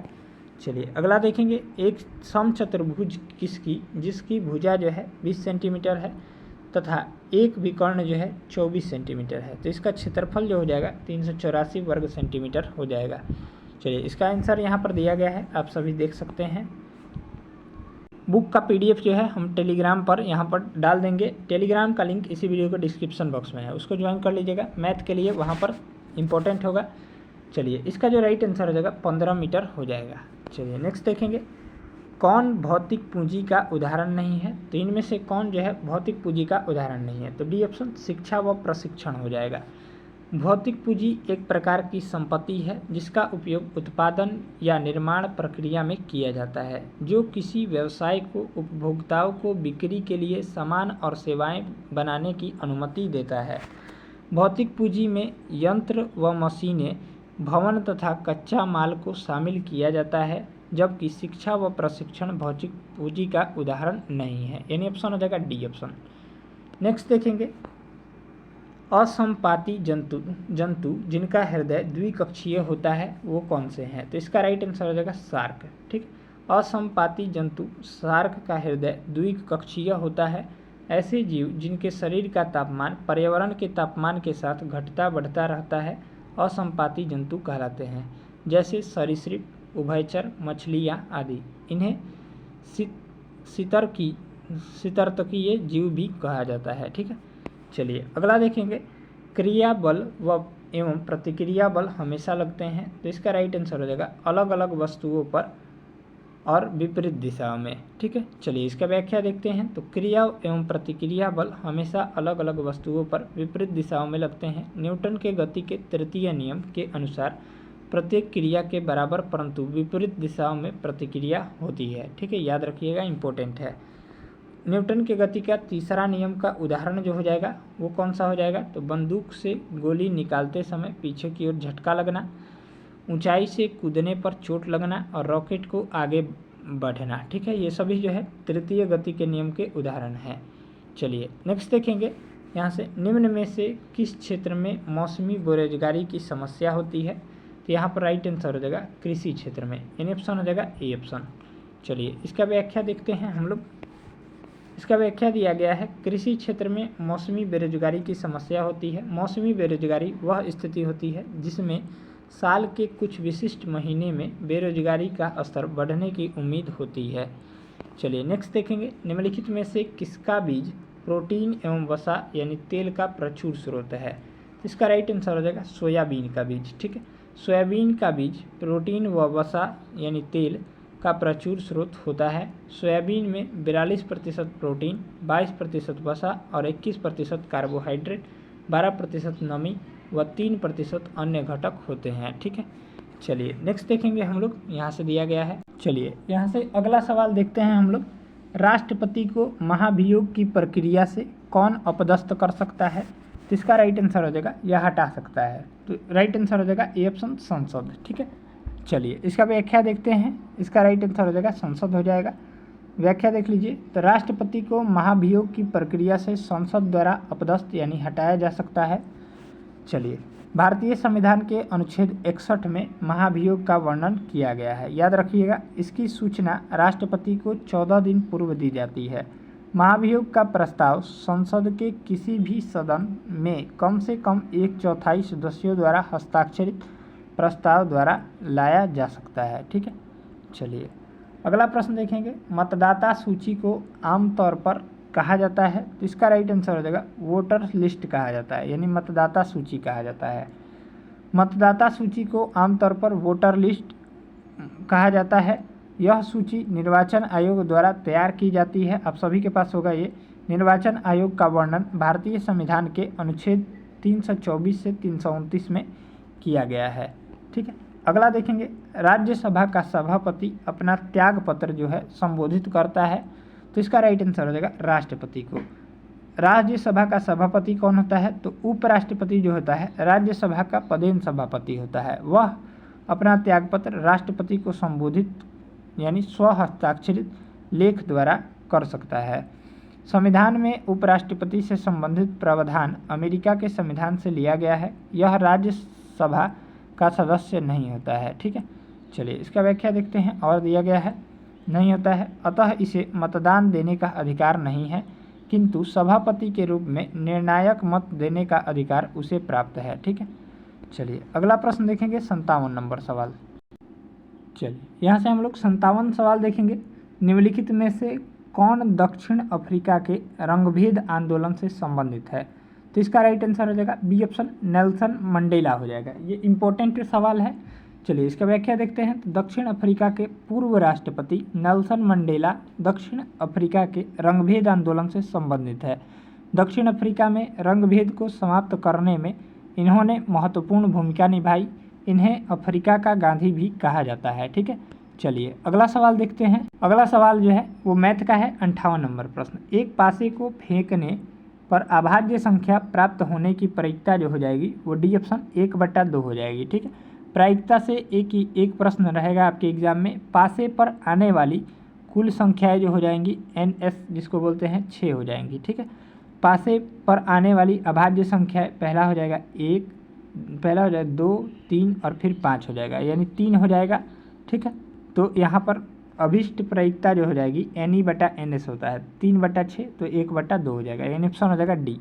चलिए अगला देखेंगे, एक समचतुर्भुज किसकी जिसकी भुजा जो है 20 सेंटीमीटर है तथा एक विकर्ण जो है 24 सेंटीमीटर है। तो इसका क्षेत्रफल जो हो जाएगा 384 वर्ग सेंटीमीटर हो जाएगा। चलिए इसका आंसर यहाँ पर दिया गया है, आप सभी देख सकते हैं। बुक का पीडीएफ जो है हम टेलीग्राम पर यहाँ पर डाल देंगे। टेलीग्राम का लिंक इसी वीडियो के डिस्क्रिप्शन बॉक्स में है, उसको ज्वाइन कर लीजिएगा। मैथ के लिए वहाँ पर इम्पोर्टेंट होगा। चलिए इसका जो राइट आंसर हो जाएगा 15 मीटर हो जाएगा। चलिए नेक्स्ट देखेंगे, कौन भौतिक पूंजी का उदाहरण नहीं है? तो इनमें से कौन जो है भौतिक पूंजी का उदाहरण नहीं है? तो डी ऑप्शन शिक्षा व प्रशिक्षण हो जाएगा। भौतिक पूंजी एक प्रकार की संपत्ति है जिसका उपयोग उत्पादन या निर्माण प्रक्रिया में किया जाता है, जो किसी व्यवसाय को उपभोक्ताओं को बिक्री के लिए सामान और सेवाएं बनाने की अनुमति देता है। भौतिक पूंजी में यंत्र व मशीनें, भवन तथा कच्चा माल को शामिल किया जाता है, जबकि शिक्षा व प्रशिक्षण भौतिक पूंजी का उदाहरण नहीं है। यानी ऑप्शन हो जाएगा डी ऑप्शन। नेक्स्ट देखेंगे, असंपाती जंतु जिनका हृदय द्विकक्षीय होता है वो कौन से हैं? तो इसका राइट आंसर हो जाएगा शार्क। ठीक, असंपाती जंतु शार्क का हृदय द्विकक्षीय होता है। ऐसे जीव जिनके शरीर का तापमान पर्यावरण के तापमान के साथ घटता बढ़ता रहता है असंपाती जंतु कहलाते हैं, जैसे सरीसृप, उभयचर, मछलियाँ आदि। इन्हें सितर्तकीय जीव भी कहा जाता है। ठीक है, चलिए अगला देखेंगे, क्रिया बल व एवं प्रतिक्रिया बल हमेशा लगते हैं। तो इसका राइट आंसर हो जाएगा अलग अलग वस्तुओं पर और विपरीत दिशाओं में। ठीक है, चलिए इसका व्याख्या देखते हैं। तो क्रिया एवं प्रतिक्रिया बल हमेशा अलग अलग वस्तुओं पर विपरीत दिशाओं में लगते हैं। न्यूटन के गति के तृतीय नियम के अनुसार प्रत्येक क्रिया के बराबर परंतु विपरीत दिशाओं में प्रतिक्रिया होती है। ठीक है, याद रखिएगा, इंपॉर्टेंट है। न्यूटन के गति का तीसरा नियम का उदाहरण जो हो जाएगा वो कौन सा हो जाएगा? तो बंदूक से गोली निकालते समय पीछे की ओर झटका लगना, ऊंचाई से कूदने पर चोट लगना और रॉकेट को आगे बढ़ना। ठीक है, ये सभी जो है तृतीय गति के नियम के उदाहरण हैं। चलिए नेक्स्ट देखेंगे, यहाँ से निम्न में से किस क्षेत्र में मौसमी बेरोजगारी की समस्या होती है? तो यहाँ पर राइट आंसर हो जाएगा कृषि क्षेत्र में। यानी ऑप्शन हो जाएगा ए ऑप्शन। चलिए इसका व्याख्या देखते हैं हम लोग। इसका व्याख्या दिया गया है, कृषि क्षेत्र में मौसमी बेरोजगारी की समस्या होती है। मौसमी बेरोजगारी वह स्थिति होती है जिसमें साल के कुछ विशिष्ट महीने में बेरोजगारी का स्तर बढ़ने की उम्मीद होती है। चलिए नेक्स्ट देखेंगे, निम्नलिखित में से किसका बीज प्रोटीन एवं वसा यानी तेल का प्रचुर स्रोत है? इसका राइट आंसर हो जाएगा सोयाबीन का बीज। ठीक है, सोयाबीन का बीज प्रोटीन व वसा यानी तेल का प्रचुर स्रोत होता है। सोयाबीन में 42% प्रोटीन, 22% वसा और 21% कार्बोहाइड्रेट, 12% नमी व 3% अन्य घटक होते हैं। ठीक है, चलिए नेक्स्ट देखेंगे हम लोग, यहाँ से दिया गया है। चलिए यहाँ से अगला सवाल देखते हैं हम लोग, राष्ट्रपति को महाभियोग की प्रक्रिया से कौन अपदस्थ कर सकता है? तो इसका राइट आंसर हो जाएगा यह हटा सकता है। तो राइट आंसर हो जाएगा ए ऑप्शन संसद। ठीक है, चलिए इसका व्याख्या देखते हैं। इसका राइट आंसर हो जाएगा संसद हो जाएगा। व्याख्या देख लीजिए, तो राष्ट्रपति को महाभियोग की प्रक्रिया से संसद द्वारा अपदस्थ यानी हटाया जा सकता है। चलिए, भारतीय संविधान के अनुच्छेद 61 में महाभियोग का वर्णन किया गया है। याद रखिएगा, इसकी सूचना राष्ट्रपति को 14 दिन पूर्व दी जाती है। महाभियोग का प्रस्ताव संसद के किसी भी सदन में कम से कम 1/4 सदस्यों द्वारा हस्ताक्षरित प्रस्ताव द्वारा लाया जा सकता है। ठीक है, चलिए अगला प्रश्न देखेंगे, मतदाता सूची को आमतौर पर कहा जाता है? तो इसका राइट आंसर हो जाएगा वोटर लिस्ट कहा जाता है, यानी मतदाता सूची कहा जाता है। मतदाता सूची को आमतौर पर वोटर लिस्ट कहा जाता है। यह सूची निर्वाचन आयोग द्वारा तैयार की जाती है। आप सभी के पास होगा ये। निर्वाचन आयोग का वर्णन भारतीय संविधान के अनुच्छेद 324 से 329 में किया गया है। ठीक है, अगला देखेंगे, राज्यसभा का सभापति अपना त्याग पत्र जो है संबोधित करता है। तो इसका राइट आंसर हो जाएगा राष्ट्रपति को। राज्यसभा का सभापति कौन होता है? तो उपराष्ट्रपति जो होता है राज्यसभा का पदेन सभापति होता है, वह अपना त्यागपत्र राष्ट्रपति को संबोधित यानी स्वहस्ताक्षरित लेख द्वारा कर सकता है। संविधान में उपराष्ट्रपति से संबंधित प्रावधान अमेरिका के संविधान से लिया गया है। यह राज्यसभा का सदस्य नहीं होता है। ठीक है, चलिए इसका व्याख्या देखते हैं। और दिया गया है नहीं होता है, अतः इसे मतदान देने का अधिकार नहीं है, किंतु सभापति के रूप में निर्णायक मत देने का अधिकार उसे प्राप्त है। ठीक है, चलिए अगला प्रश्न देखेंगे, 57 नंबर सवाल। चलिए यहाँ से हम लोग 57 सवाल देखेंगे। निम्नलिखित में से कौन दक्षिण अफ्रीका के रंगभेद आंदोलन से संबंधित है? तो इसका राइट आंसर हो जाएगा बी ऑप्शन, नेल्सन मंडेला हो जाएगा। ये इंपॉर्टेंट सवाल है। चलिए इसका व्याख्या देखते हैं। तो दक्षिण अफ्रीका के पूर्व राष्ट्रपति नेल्सन मंडेला दक्षिण अफ्रीका के रंगभेद आंदोलन से संबंधित है। दक्षिण अफ्रीका में रंगभेद को समाप्त करने में इन्होंने महत्वपूर्ण भूमिका निभाई। इन्हें अफ्रीका का गांधी भी कहा जाता है। ठीक है, चलिए अगला सवाल देखते हैं। अगला सवाल जो है वो मैथ का है, 58 नंबर प्रश्न। एक पासे को फेंकने पर अभाज्य संख्या प्राप्त होने की प्रायिकता जो हो जाएगी वो डी ऑप्शन 1/2 हो जाएगी। ठीक है, प्रायिकता से एक प्रश्न रहेगा आपके एग्जाम में। पासे पर आने वाली कुल संख्याएं जो हो जाएंगी NS जिसको बोलते हैं 6 हो जाएंगी। ठीक है, पासे पर आने वाली अभाज्य संख्या पहला हो जाएगा 1, पहला हो जाएगा 2, 3 और फिर 5 हो जाएगा, यानी 3 हो जाएगा। ठीक है, तो यहाँ पर अभिष्ट प्रायिकता जो हो जाएगी NE/NS होता है 3/6, तो 1/2 हो जाएगा, यानी ऑप्शन हो जाएगा डी।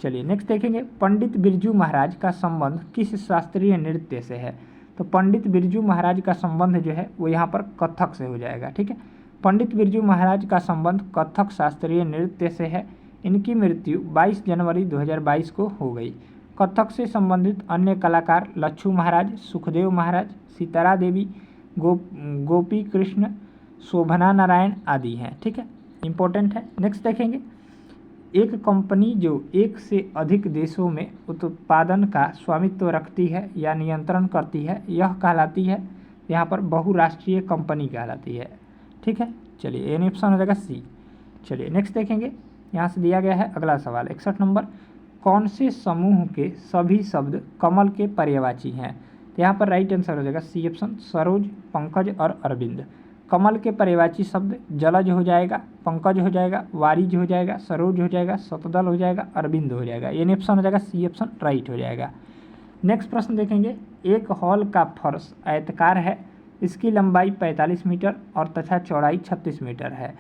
चलिए नेक्स्ट देखेंगे, पंडित बिरजू महाराज का संबंध किस शास्त्रीय नृत्य से है? तो पंडित बिरजू महाराज का संबंध जो है वो यहाँ पर कथक से हो जाएगा। ठीक है, पंडित बिरजू महाराज का संबंध कथक शास्त्रीय नृत्य से है। इनकी मृत्यु 22 जनवरी 2022 को हो गई। कथक से संबंधित अन्य कलाकार लच्छू महाराज, सुखदेव महाराज, सीतारा देवी, गोपी कृष्ण, शोभना नारायण आदि हैं। ठीक है, इंपॉर्टेंट है। नेक्स्ट देखेंगे, एक कंपनी जो एक से अधिक देशों में उत्पादन का स्वामित्व रखती है या नियंत्रण करती है, यह कहलाती है, यहाँ पर बहुराष्ट्रीय कंपनी कहलाती है। ठीक है, चलिए यानी ऑप्शन हो जाएगा सी। चलिए नेक्स्ट देखेंगे, यहाँ से दिया गया है अगला सवाल 61 नंबर। कौन से समूह के सभी शब्द कमल के पर्यायवाची हैं? तो यहाँ पर राइट आंसर हो जाएगा सी ऑप्शन, सरोज, पंकज और अरविंद। कमल के पर्यायवाची शब्द जलज हो जाएगा, पंकज हो जाएगा, वारिज हो जाएगा, सरोज हो जाएगा, शतदल हो जाएगा, अरविंद हो जाएगा, यानी ऑप्शन हो जाएगा सी ऑप्शन राइट हो जाएगा। नेक्स्ट प्रश्न देखेंगे, एक हॉल का फर्श आयताकार है, इसकी लंबाई 45 मीटर और तथा चौड़ाई 36 मीटर है।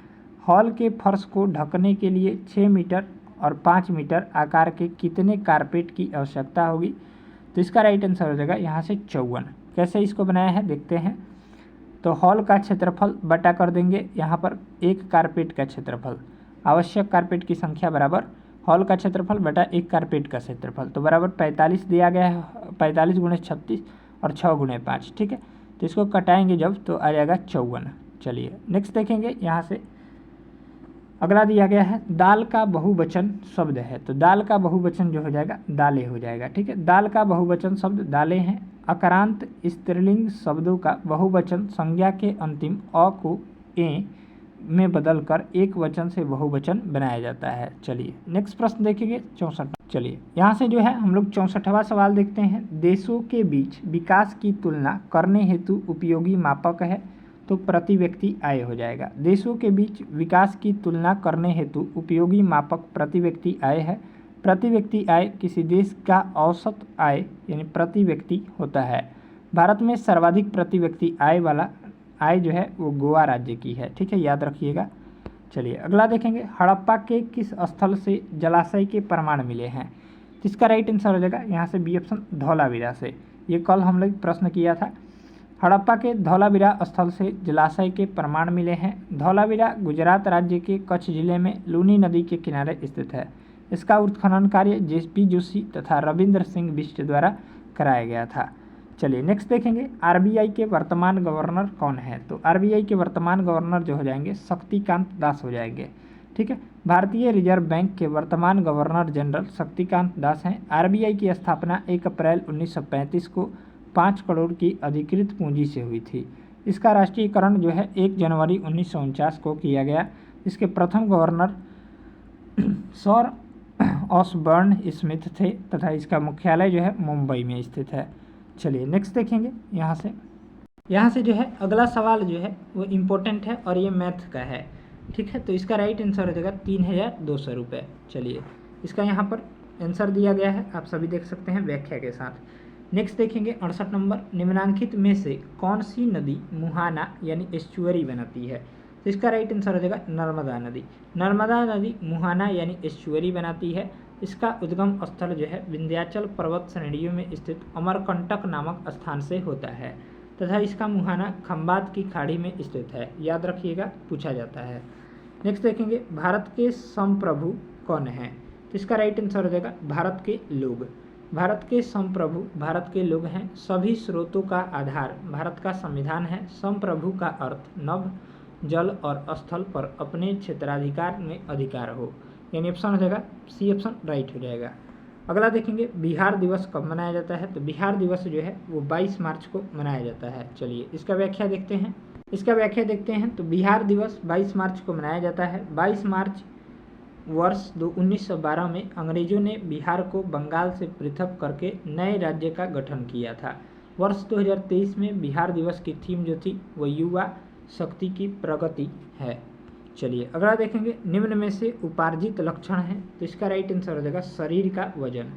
हॉल के फर्श को ढकने के लिए 6 मीटर और 5 मीटर आकार के कितने कारपेट की आवश्यकता होगी? तो इसका राइट आंसर हो जाएगा यहाँ से 54। कैसे इसको बनाया है देखते हैं। तो हॉल का क्षेत्रफल बटा कर देंगे यहाँ पर एक कारपेट का क्षेत्रफल, आवश्यक कारपेट की संख्या बराबर हॉल का क्षेत्रफल बटा एक कारपेट का क्षेत्रफल, तो बराबर 45 दिया गया है, 45 × 36 और 6 × 5। ठीक है, तो इसको कटाएंगे जब तो आ जाएगा 54। चलिए नेक्स्ट देखेंगे, यहाँ से अगला दिया गया है, दाल का बहुवचन शब्द है। तो दाल का बहुवचन जो हो जाएगा दालें हो जाएगा। ठीक है, दाल का बहुवचन शब्द दालें हैं। अकारांत स्त्रीलिंग शब्दों का बहुवचन संज्ञा के अंतिम अ को ए में बदलकर एक वचन से बहुवचन बनाया जाता है। चलिए नेक्स्ट प्रश्न देखेंगे 64। चलिए यहाँ से जो है हम लोग 64वां सवाल देखते हैं। देशों के बीच विकास की तुलना करने हेतु उपयोगी मापक है, तो प्रति व्यक्ति आय हो जाएगा। देशों के बीच विकास की तुलना करने हेतु उपयोगी मापक प्रति व्यक्ति आय है। प्रति व्यक्ति आय किसी देश का औसत आय यानी प्रति व्यक्ति होता है। भारत में सर्वाधिक प्रति व्यक्ति आय वाला आय जो है वो गोवा राज्य की है। ठीक है, याद रखिएगा। चलिए अगला देखेंगे, हड़प्पा के किस स्थल से जलाशय के प्रमाण मिले हैं? तो इसका राइट आंसर हो जाएगा यहाँ से बी ऑप्शन, धौलावीरा से। ये कल हम लोग प्रश्न किया था। हड़प्पा के धौलावीरा स्थल से जलाशय के प्रमाण मिले हैं। धौलावीरा गुजरात राज्य के कच्छ जिले में लूनी नदी के किनारे स्थित है। इसका उत्खनन कार्य JP जोशी तथा रविंद्र सिंह बिष्ट द्वारा कराया गया था। चलिए नेक्स्ट देखेंगे, RBI के वर्तमान गवर्नर कौन है। तो RBI के वर्तमान गवर्नर जो हो जाएंगे शक्तिकांत दास हो जाएंगे। ठीक है, भारतीय रिजर्व बैंक के वर्तमान गवर्नर जनरल शक्तिकांत दास हैं। RBI की स्थापना 1 अप्रैल 1935 को 5 करोड़ की अधिकृत पूंजी से हुई थी। इसका राष्ट्रीयकरण जो है 1 जनवरी 1949 को किया गया। इसके प्रथम गवर्नर सर ऑसबर्न स्मिथ थे तथा इसका मुख्यालय जो है मुंबई में स्थित है। चलिए नेक्स्ट देखेंगे, यहाँ से जो है अगला सवाल जो है वो इम्पोर्टेंट है और ये मैथ का है। ठीक है, तो इसका राइट आंसर हो जाएगा 3200 रुपये। चलिए इसका यहाँ पर आंसर दिया गया है, आप सभी देख सकते हैं व्याख्या के साथ। नेक्स्ट देखेंगे 68 नंबर, निम्नलिखित में से कौन सी नदी मुहाना यानी एस्चुअरी बनाती है। तो इसका राइट आंसर हो जाएगा नर्मदा नदी। नर्मदा नदी मुहाना यानी एस्चुअरी बनाती है। इसका उद्गम स्थल जो है विंध्याचल पर्वत श्रेणियों में स्थित अमरकंटक नामक स्थान से होता है तथा इसका मुहाना खंबात की खाड़ी में स्थित है। याद रखिएगा, पूछा जाता है। नेक्स्ट देखेंगे, भारत के संप्रभु कौन है। तो इसका राइट आंसर हो जाएगा भारत के लोग। भारत के संप्रभु भारत के लोग हैं। सभी स्रोतों का आधार भारत का संविधान है। संप्रभु का अर्थ नभ, जल और स्थल पर अपने क्षेत्राधिकार में अधिकार हो, यानी ऑप्शन हो जाएगा सी ऑप्शन राइट हो जाएगा। अगला देखेंगे, बिहार दिवस कब मनाया जाता है। तो बिहार दिवस जो है वो 22 मार्च को मनाया जाता है। चलिए इसका व्याख्या देखते हैं। तो बिहार दिवस 22 मार्च को मनाया जाता है। 22 मार्च वर्ष 1912 में अंग्रेजों ने बिहार को बंगाल से पृथक करके नए राज्य का गठन किया था। वर्ष 2023 में बिहार दिवस की थीम जो थी वो युवा शक्ति की प्रगति है। चलिए अगला देखेंगे, निम्न में से उपार्जित लक्षण है। तो इसका राइट आंसर हो जाएगा शरीर का वजन।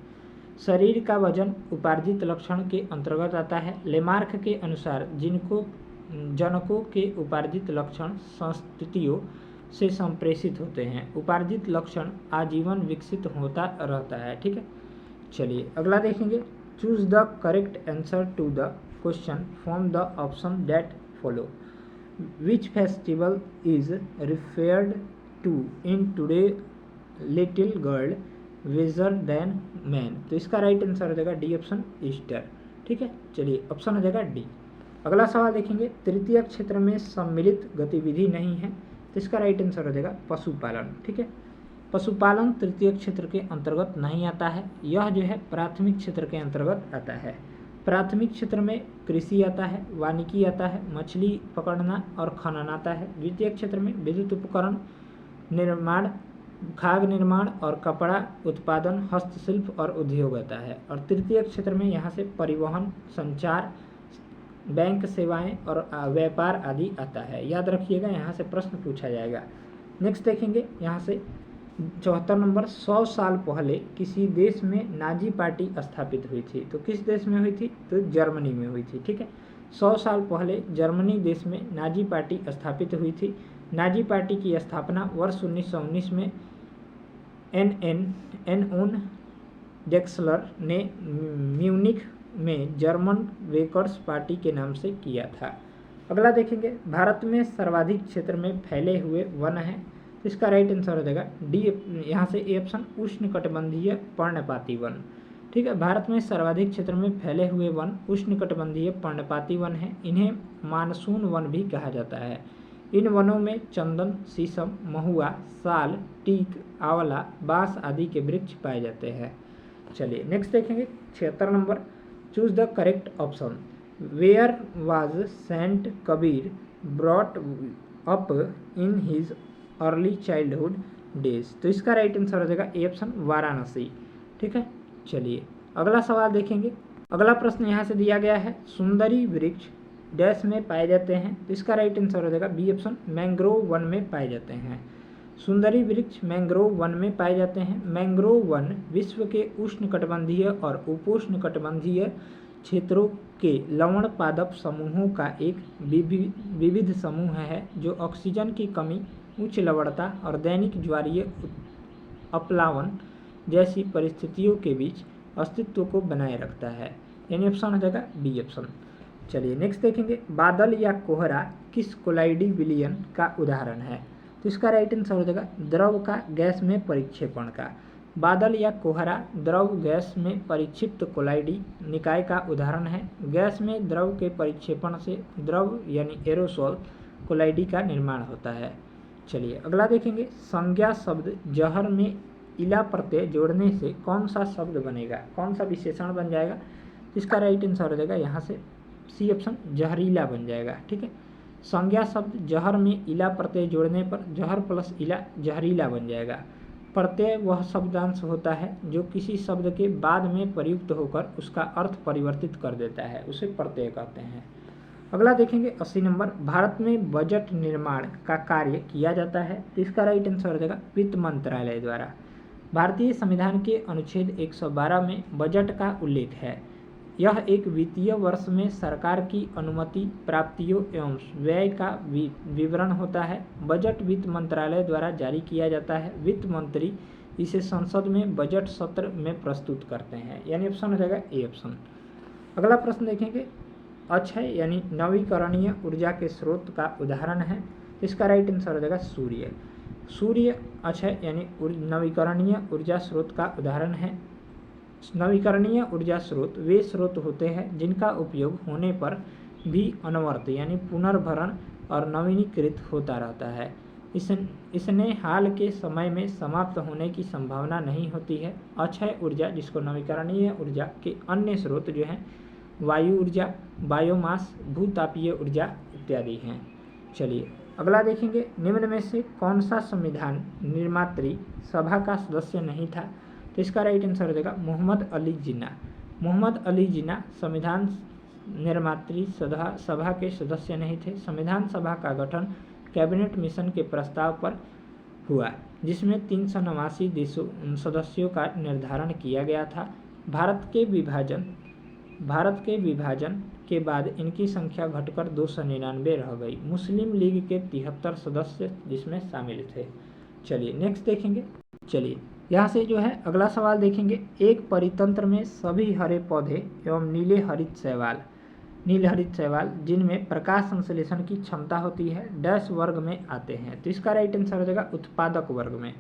शरीर का वजन उपार्जित लक्षण के अंतर्गत आता है। लेमार्क के अनुसार जनकों के उपार्जित लक्षण संस्कृतियों से संप्रेषित होते हैं। उपार्जित लक्षण आजीवन विकसित होता रहता है। ठीक है, चलिए अगला देखेंगे, choose the correct answer to the question from the option that follow. Which festival is referred to in today little girl wiser than man। तो इसका राइट आंसर हो जाएगा डी ऑप्शन ईस्टर। ठीक है, चलिए ऑप्शन हो जाएगा डी। अगला सवाल देखेंगे, तृतीय क्षेत्र में सम्मिलित गतिविधि नहीं है। तो इसका राइट आंसर हो जाएगा पशुपालन। ठीक है, पशुपालन तृतीय क्षेत्र के अंतर्गत नहीं आता है। यह जो है प्राथमिक क्षेत्र के अंतर्गत आता है। प्राथमिक क्षेत्र में कृषि आता है, वानिकी आता है, मछली पकड़ना और खनन आता है। द्वितीय क्षेत्र में विद्युत उपकरण निर्माण, खाद्य निर्माण और कपड़ा उत्पादन, हस्तशिल्प और उद्योग आता है। और तृतीय क्षेत्र में यहाँ से परिवहन, संचार, बैंक सेवाएं और व्यापार आदि आता है। याद रखिएगा, यहाँ से प्रश्न पूछा जाएगा। नेक्स्ट देखेंगे, यहाँ से 74 नंबर, 100 साल पहले किसी देश में नाजी पार्टी स्थापित हुई थी। तो किस देश में हुई थी। तो जर्मनी में हुई थी। ठीक है, 100 साल पहले जर्मनी देश में नाजी पार्टी स्थापित हुई थी। नाजी पार्टी की स्थापना वर्ष 1919 में एनओन डेक्सलर ने म्यूनिख में जर्मन वर्कर्स पार्टी के नाम से किया था। अगला देखेंगे, भारत में सर्वाधिक क्षेत्र में फैले हुए वन हैं। तो इसका राइट आंसर हो जाएगा डी, यहाँ से ए ऑप्शन उष्णकटिबंधीय पर्णपाती वन। ठीक है, भारत में सर्वाधिक क्षेत्र में फैले हुए वन उष्णकटिबंधीय पर्णपाती वन हैं। इन्हें मानसून वन भी कहा जाता है। इन वनों में चंदन, शीशम, महुआ, साल, टीक, आंवला, बांस आदि के वृक्ष पाए जाते हैं। चलिए नेक्स्ट देखेंगे, 76 number, choose the correct option. Where was saint Kabir brought up in his early childhood days. तो इसका राइट आंसर हो जाएगा ए ऑप्शन वाराणसी। ठीक है, चलिए अगला सवाल देखेंगे। अगला प्रश्न यहाँ से दिया गया है, सुंदरी वृक्ष डैश में पाए जाते हैं। तो इसका राइट आंसर हो जाएगा बी ऑप्शन मैंग्रोव वन में पाए जाते हैं। सुंदरी वृक्ष मैंग्रोव वन में पाए जाते हैं। मैंग्रोव वन विश्व के उष्णकटिबंधीय और उपोष्णकटिबंधीय क्षेत्रों के लवण पादप समूहों का एक विविध समूह है जो ऑक्सीजन की कमी, उच्च लवणता और दैनिक ज्वारीय अपलावन जैसी परिस्थितियों के बीच अस्तित्व को बनाए रखता है। यानी ऑप्शन हो जाएगा बी ऑप्शन। चलिए नेक्स्ट देखेंगे, बादल या कोहरा किस कोलाइडी विलयन का उदाहरण है? तो इसका राइट आंसर हो जाएगा द्रव का गैस में परिक्षेपण का। बादल या कोहरा द्रव गैस में परिक्षिप्त कोलाइडी निकाय का उदाहरण है। गैस में द्रव के परिक्षेपण से द्रव यानी एरोसोल कोलाइडी का निर्माण होता है। चलिए अगला देखेंगे, संज्ञा शब्द जहर में इला प्रत्यय जोड़ने से कौन सा शब्द बनेगा, कौन सा विशेषण बन जाएगा? इसका राइट आंसर हो जाएगा यहाँ से सी ऑप्शन, जहरीला बन जाएगा। ठीक है, संज्ञा शब्द जहर में इला प्रत्यय जोड़ने पर जहर प्लस इला जहरीला बन जाएगा। प्रत्यय वह शब्दांश होता है जो किसी शब्द के बाद में प्रयुक्त होकर उसका अर्थ परिवर्तित कर देता है, उसे प्रत्यय कहते हैं। अगला देखेंगे 80 नंबर, भारत में बजट निर्माण का कार्य किया जाता है। तो इसका राइट आंसर हो जाएगा वित्त मंत्रालय द्वारा। भारतीय संविधान के अनुच्छेद 112 में बजट का उल्लेख है। यह एक वित्तीय वर्ष में सरकार की अनुमति, प्राप्तियों एवं व्यय का विवरण होता है। बजट वित्त मंत्रालय द्वारा जारी किया जाता है। वित्त मंत्री इसे संसद में बजट सत्र में प्रस्तुत करते हैं, यानी ऑप्शन हो जाएगा ए ऑप्शन। अगला प्रश्न देखेंगे, अक्षय यानी नवीकरणीय ऊर्जा के स्रोत का उदाहरण है। इसका राइट आंसर हो जाएगा सूर्य। सूर्य अक्षय यानी नवीकरणीय ऊर्जा स्रोत का उदाहरण है। नवीकरणीय ऊर्जा स्रोत वे स्रोत होते हैं जिनका उपयोग होने पर भी अनवर्त यानी पुनर्भरण और नवीनीकृत होता रहता है। इसने हाल के समय में समाप्त होने की संभावना नहीं होती है। अक्षय ऊर्जा, जिसको नवीकरणीय ऊर्जा के अन्य स्रोत जो हैं वायु ऊर्जा, बायोमास, भूतापीय ऊर्जा इत्यादि हैं। चलिए अगला देखेंगे, निम्न में से कौन सा संविधान निर्मात्री सभा का सदस्य नहीं था? तो इसका राइट आंसर हो जाएगा मोहम्मद अली जिन्ना। मोहम्मद अली जिन्ना संविधान निर्मात्री सभा के सदस्य नहीं थे। संविधान सभा का गठन कैबिनेट मिशन के प्रस्ताव पर हुआ, जिसमें 389 देशों सदस्यों का निर्धारण किया गया था। भारत के विभाजन के बाद इनकी संख्या घटकर 299 रह गई। मुस्लिम लीग के 73 सदस्य जिसमें शामिल थे। चलिए नेक्स्ट देखेंगे। चलिए यहाँ से जो है अगला सवाल देखेंगे, एक परितंत्र में सभी हरे पौधे एवं नील हरित शैवाल जिनमें प्रकाश संश्लेषण की क्षमता होती है डैश वर्ग में आते हैं। तो इसका राइट आंसर हो जाएगा उत्पादक वर्ग में।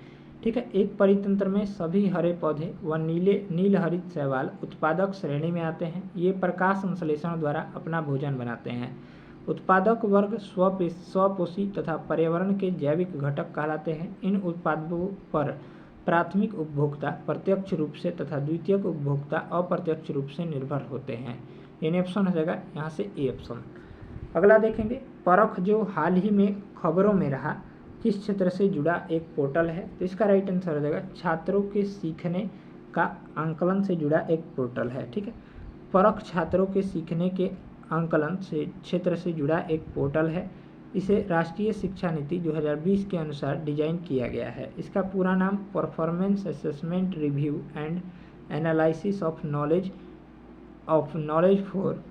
ठीक है, एक परितंत्र में सभी हरे पौधे व नील हरित शैवाल उत्पादक श्रेणी में आते हैं। ये प्रकाश संश्लेषण द्वारा अपना भोजन बनाते हैं। उत्पादक वर्ग स्वपोषी तथा पर्यावरण के जैविक घटक कहलाते हैं। इन उत्पादों पर प्राथमिक उपभोक्ता प्रत्यक्ष रूप से तथा द्वितीयक उपभोक्ता अप्रत्यक्ष रूप से निर्भर होते हैं। यानी ऑप्शन हो जाएगा यहाँ से ए ऑप्शन। अगला देखेंगे, परख जो हाल ही में खबरों में रहा किस क्षेत्र से जुड़ा एक पोर्टल है? तो इसका राइट आंसर हो जाएगा छात्रों के सीखने का आंकलन से जुड़ा एक पोर्टल है। ठीक है, परख छात्रों के सीखने के आंकलन से क्षेत्र से जुड़ा एक पोर्टल है। इसे राष्ट्रीय शिक्षा नीति 2020 के अनुसार डिजाइन किया गया है। इसका पूरा नाम performance assessment review and analysis of knowledge for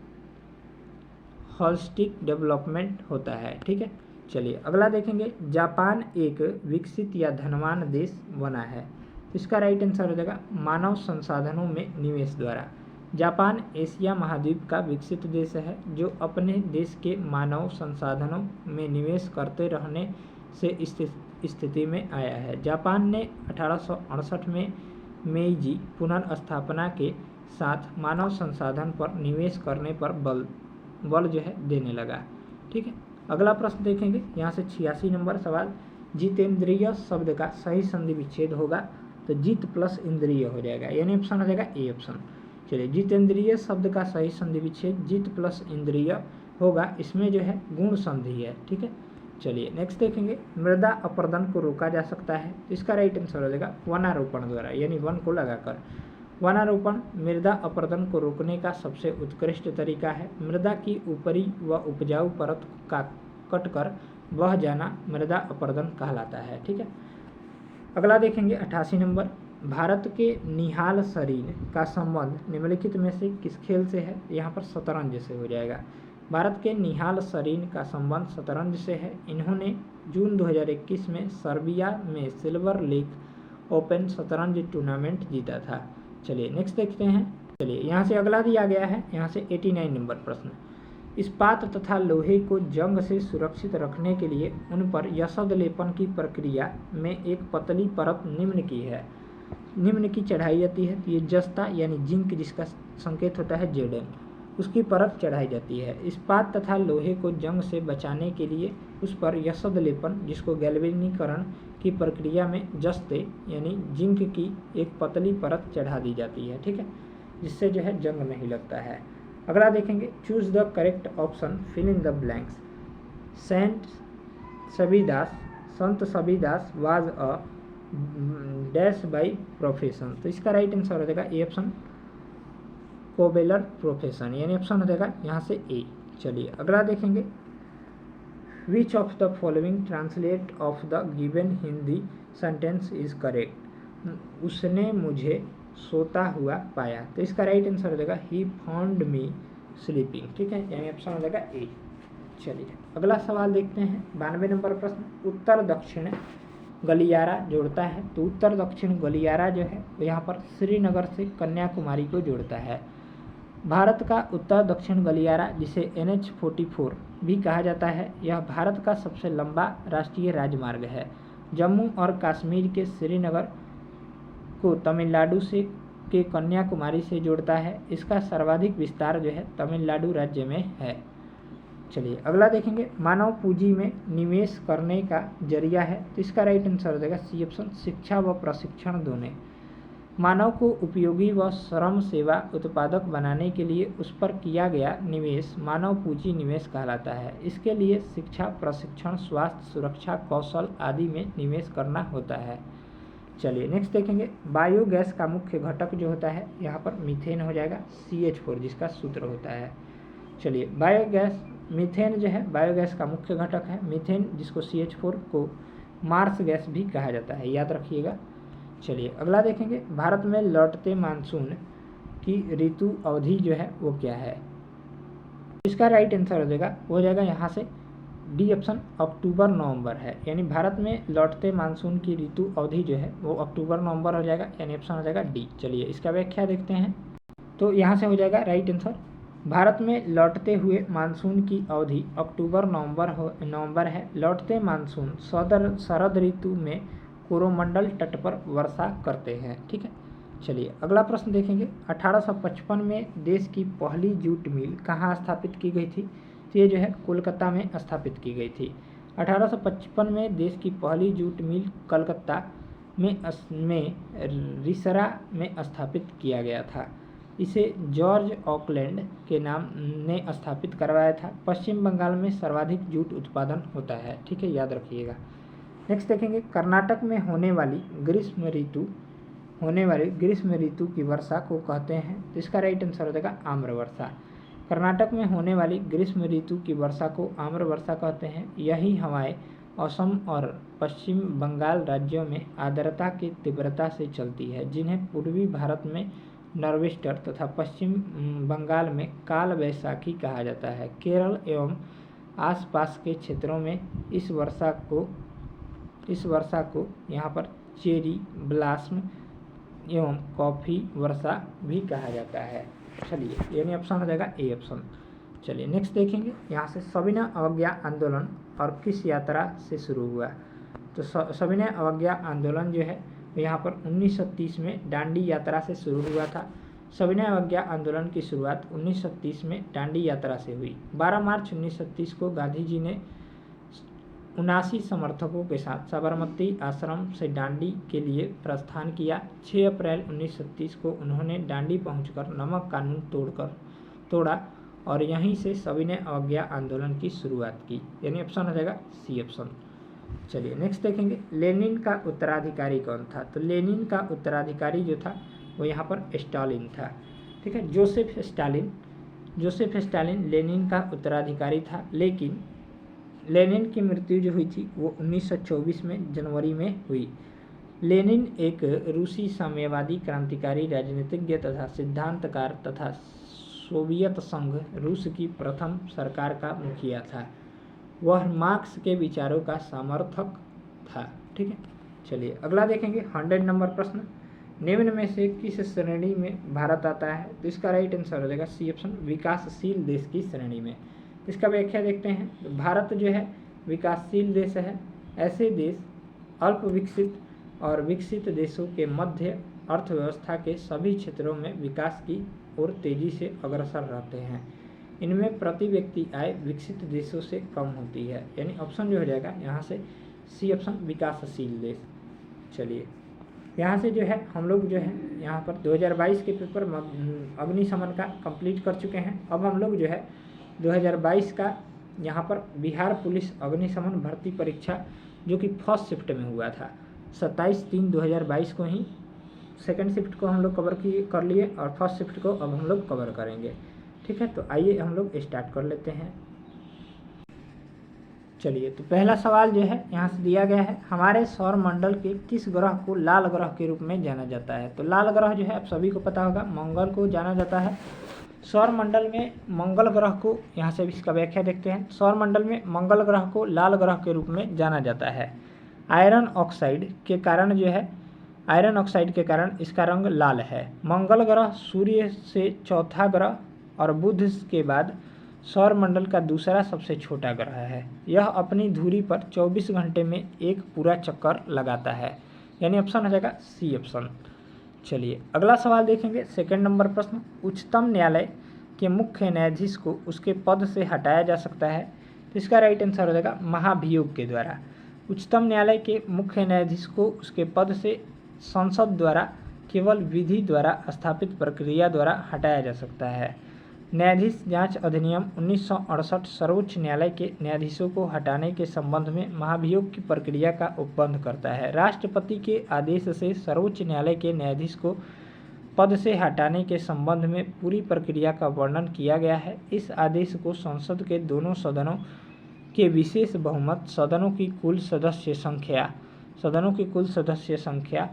holistic development होता है। ठीक है, चलिए अगला देखेंगे, जापान एक विकसित या धनवान देश बना है। इसका राइट आंसर हो जाएगा मानव संसाधनों में निवेश द्वारा। जापान एशिया महाद्वीप का विकसित देश है जो अपने देश के मानव संसाधनों में निवेश करते रहने से स्थिति में आया है। जापान ने 1868 में मेइजी पुनर्स्थापना के साथ मानव संसाधन पर निवेश करने पर बल जो है देने लगा। ठीक है, अगला प्रश्न देखेंगे, यहाँ से 86 नंबर सवाल, जितेंद्रिय शब्द का सही संधि विच्छेद होगा। तो जित प्लस इंद्रिय हो जाएगा, यानी ऑप्शन हो जाएगा ए ऑप्शन। चलिए, जितेंद्रिय शब्द का सही संधि विच्छेद जित प्लस इंद्रिय होगा। इसमें जो है गुण संधि है। ठीक है, चलिए नेक्स्ट देखेंगे, मृदा अपरदन को रोका जा सकता है। इसका राइट आंसर हो जाएगा वनारोपण द्वारा, यानी वन को लगाकर। वनारोपण मृदा अपरदन को रोकने का सबसे उत्कृष्ट तरीका है। मृदा की ऊपरी व उपजाऊ परत का कटकर बह जाना मृदा अपरदन कहलाता है। ठीक है, अगला देखेंगे 88 नंबर, भारत के निहाल शरीर का संबंध निम्नलिखित में से किस खेल से है? यहाँ पर शतरंज से हो जाएगा। भारत के निहाल शरीर का संबंध शतरंज से है। इन्होंने जून 2021 में सर्बिया में सिल्वर लेक ओपन शतरंज टूर्नामेंट जीता था। चलिए नेक्स्ट देखते हैं। चलिए यहाँ से अगला दिया गया है, यहाँ से 89 नंबर प्रश्न, इस्पात तथा लोहे को जंग से सुरक्षित रखने के लिए उन पर यसद लेपन की प्रक्रिया में एक पतली परत निम्न की चढ़ाई जाती है। ये जस्ता यानी जिंक जिसका संकेत होता है Zn, उसकी परत चढ़ाई जाती है। इस्पात तथा लोहे को जंग से बचाने के लिए उस पर यसद लेपन जिसको गैल्वेनीकरण की प्रक्रिया में जस्ते यानी जिंक की एक पतली परत चढ़ा दी जाती है, ठीक है, जिससे जो है जंग नहीं लगता है। अगला देखेंगे, choose the correct option, fill in the blanks. संत सबीदास was a dash by profession. तो इसका राइट आंसर हो जाएगा ए ऑप्शन, कोबेलर प्रोफेशन, यानी ऑप्शन हो जाएगा यहाँ से ए। चलिए अगला देखेंगे, which of the following translate of the given Hindi sentence is correct. उसने मुझे सोता हुआ पाया। तो इसका राइट आंसर हो जाएगा ही फाउंड मी स्लीपिंग, ठीक है, यानी ऑप्शन हो जाएगा ए। चलिए अगला सवाल देखते हैं, 92 नंबर प्रश्न, उत्तर दक्षिण गलियारा जोड़ता है। तो उत्तर दक्षिण गलियारा जो है वो यहाँ पर श्रीनगर से कन्याकुमारी को जोड़ता है। भारत का उत्तर दक्षिण गलियारा, जिसे NH-44 भी कहा जाता है, यह भारत का सबसे लंबा राष्ट्रीय राजमार्ग है। जम्मू और कश्मीर के श्रीनगर को तमिलनाडु के कन्याकुमारी से जोड़ता है। इसका सर्वाधिक विस्तार जो है तमिलनाडु राज्य में है। चलिए अगला देखेंगे, मानव पूंजी में निवेश करने का जरिया है। तो इसका राइट आंसर हो जाएगा सी ऑप्शन, शिक्षा व प्रशिक्षण दोनों। मानव को उपयोगी व श्रम सेवा उत्पादक बनाने के लिए उस पर किया गया निवेश मानव पूंजी निवेश कहलाता है। इसके लिए शिक्षा, प्रशिक्षण, स्वास्थ्य, सुरक्षा, कौशल आदि में निवेश करना होता है। चलिए नेक्स्ट देखेंगे, बायोगैस का मुख्य घटक जो होता है यहाँ पर मीथेन हो जाएगा, CH4 जिसका सूत्र होता है। चलिए बायोगैस, मीथेन जो है बायोगैस का मुख्य घटक है। मीथेन जिसको CH4 को मार्स गैस भी कहा जाता है, याद रखिएगा। चलिए अगला देखेंगे, भारत में लौटते मानसून की ऋतु अवधि जो है वो क्या है। इसका राइट आंसर हो जाएगा, वो हो जाएगा यहाँ से डी ऑप्शन, अक्टूबर नवंबर है। यानी भारत में लौटते मानसून की ऋतु अवधि जो है वो अक्टूबर नवंबर हो जाएगा, यानी ऑप्शन हो जाएगा डी। चलिए इसका व्याख्या देखते हैं। तो यहाँ से हो जाएगा राइट आंसर, भारत में लौटते हुए मानसून की अवधि अक्टूबर नवंबर है। लौटते मानसून शरद ऋतु में कोरोमंडल तट पर वर्षा करते हैं, ठीक है। चलिए अगला प्रश्न देखेंगे, 1855 में देश की पहली जूट मिल कहाँ स्थापित की गई थी। तो ये जो है कोलकाता में स्थापित की गई थी। 1855 में देश की पहली जूट मिल कलकत्ता में रिसरा में स्थापित किया गया था। इसे जॉर्ज ऑकलैंड के नाम ने स्थापित करवाया था। पश्चिम बंगाल में सर्वाधिक जूट उत्पादन होता है, ठीक है, याद रखिएगा। नेक्स्ट देखेंगे, कर्नाटक में होने वाली ग्रीष्म ऋतु की वर्षा को कहते हैं। तो इसका राइट आंसर हो जाएगा आम्र वर्षा। कर्नाटक में होने वाली ग्रीष्म ऋतु की वर्षा को आम्र वर्षा कहते हैं। यही हवाएं असम और पश्चिम बंगाल राज्यों में आर्द्रता की तीव्रता से चलती है, जिन्हें पूर्वी भारत में नॉर्वेस्टर तथा पश्चिम बंगाल में काल वैशाखी कहा जाता है। केरल एवं आसपास के क्षेत्रों में इस वर्षा को यहाँ पर चेरी ब्लास्म एवं कॉफ़ी वर्षा भी कहा जाता है। चलिए यानी ऑप्शन हो जाएगा ए ऑप्शन। चलिए नेक्स्ट देखेंगे, यहाँ से सविनय अवज्ञा आंदोलन और किस यात्रा से शुरू हुआ। तो सविनय अवज्ञा आंदोलन जो है यहाँ पर 1930 में डांडी यात्रा से शुरू हुआ था। सविनय अवज्ञा आंदोलन की शुरुआत 1930 में डांडी यात्रा से हुई। 12 मार्च 1930 को गांधी जी ने 79 समर्थकों के साथ साबरमती आश्रम से डांडी के लिए प्रस्थान किया। 6 अप्रैल 1930 को उन्होंने डांडी पहुंचकर नमक कानून तोड़ा और यहीं से सविनय अवज्ञा आंदोलन की शुरुआत की, यानी ऑप्शन हो जाएगा सी ऑप्शन। चलिए नेक्स्ट देखेंगे, लेनिन का उत्तराधिकारी कौन था। तो लेनिन का उत्तराधिकारी जो था वो यहाँ पर स्टालिन था, ठीक है, जोसेफ स्टालिन लेनिन का उत्तराधिकारी था। लेकिन लेनिन की मृत्यु जो हुई थी वो 1924 में जनवरी में हुई। लेनिन एक रूसी साम्यवादी क्रांतिकारी, राजनीतिज्ञ तथा सिद्धांतकार तथा सोवियत संघ रूस की प्रथम सरकार का मुखिया था। वह मार्क्स के विचारों का समर्थक था, ठीक है। चलिए अगला देखेंगे, 100 नंबर प्रश्न, निम्न में से किस श्रेणी में भारत आता है। तो इसका राइट आंसर हो जाएगा सी ऑप्शन, विकासशील देश की श्रेणी में। इसका व्याख्या देखते हैं। तो भारत जो है विकासशील देश है। ऐसे देश अल्प विकसित और विकसित देशों के मध्य अर्थव्यवस्था के सभी क्षेत्रों में विकास की ओर तेजी से अग्रसर रहते हैं। इनमें प्रति व्यक्ति आय विकसित देशों से कम होती है, यानी ऑप्शन जो हो जाएगा यहाँ से सी ऑप्शन, विकासशील देश। चलिए यहाँ से जो है हम लोग जो है यहाँ पर 2022 के पेपर अग्निशमन का कंप्लीट कर चुके हैं। अब हम लोग जो है 2022 का यहाँ पर बिहार पुलिस अग्निशमन भर्ती परीक्षा जो कि फर्स्ट शिफ्ट में हुआ था 27/3/2022 को ही, सेकंड शिफ्ट को हम लोग कवर कर लिए और फर्स्ट शिफ्ट को अब हम लोग कवर करेंगे। ठीक है, तो आइए हम लोग स्टार्ट कर लेते हैं। चलिए, तो पहला सवाल जो है यहाँ से दिया गया है, हमारे सौर मंडल के किस ग्रह को लाल ग्रह के रूप में जाना जाता है। तो लाल ग्रह जो है आप सभी को पता होगा मंगल को जाना जाता है। सौर मंडल में मंगल ग्रह को, यहाँ से इसका व्याख्या देखते हैं। सौर मंडल में मंगल ग्रह को लाल ग्रह के रूप में जाना जाता है। आयरन ऑक्साइड के कारण जो है, आयरन ऑक्साइड के कारण इसका रंग लाल है। मंगल ग्रह सूर्य से चौथा ग्रह और बुध के बाद सौर मंडल का दूसरा सबसे छोटा ग्रह है। यह अपनी धुरी पर 24 घंटे में एक पूरा चक्कर लगाता है, यानी ऑप्शन हो जाएगा सी ऑप्शन। चलिए अगला सवाल देखेंगे, सेकंड नंबर प्रश्न, उच्चतम न्यायालय के मुख्य न्यायाधीश को उसके पद से हटाया जा सकता है। तो इसका राइट आंसर हो जाएगा महाभियोग के द्वारा। उच्चतम न्यायालय के मुख्य न्यायाधीश को उसके पद से संसद द्वारा केवल विधि द्वारा स्थापित प्रक्रिया द्वारा हटाया जा सकता है। न्यायाधीश जांच अधिनियम 1968 सर्वोच्च न्यायालय के न्यायाधीशों को हटाने के संबंध में महाभियोग की प्रक्रिया का उपबंध करता है। राष्ट्रपति के आदेश से सर्वोच्च न्यायालय के न्यायाधीश को पद से हटाने के संबंध में पूरी प्रक्रिया का वर्णन किया गया है। इस आदेश को संसद के दोनों सदनों के विशेष बहुमत, सदनों की कुल सदस्य संख्या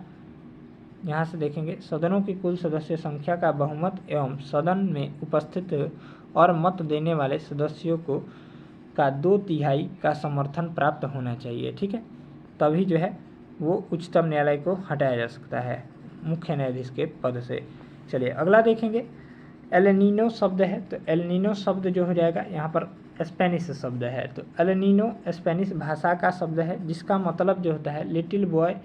यहाँ से देखेंगे, सदनों की कुल सदस्य संख्या का बहुमत एवं सदन में उपस्थित और मत देने वाले सदस्यों को का 2/3 का समर्थन प्राप्त होना चाहिए। ठीक है, तभी जो है वो उच्चतम न्यायालय को हटाया जा सकता है मुख्य न्यायाधीश के पद से। चलिए अगला देखेंगे, एल नीनो शब्द है। तो एल नीनो शब्द जो हो जाएगा यहाँ पर स्पेनिश शब्द है। तो एल नीनो स्पेनिश भाषा का शब्द है, जिसका मतलब जो होता है लिटिल बॉय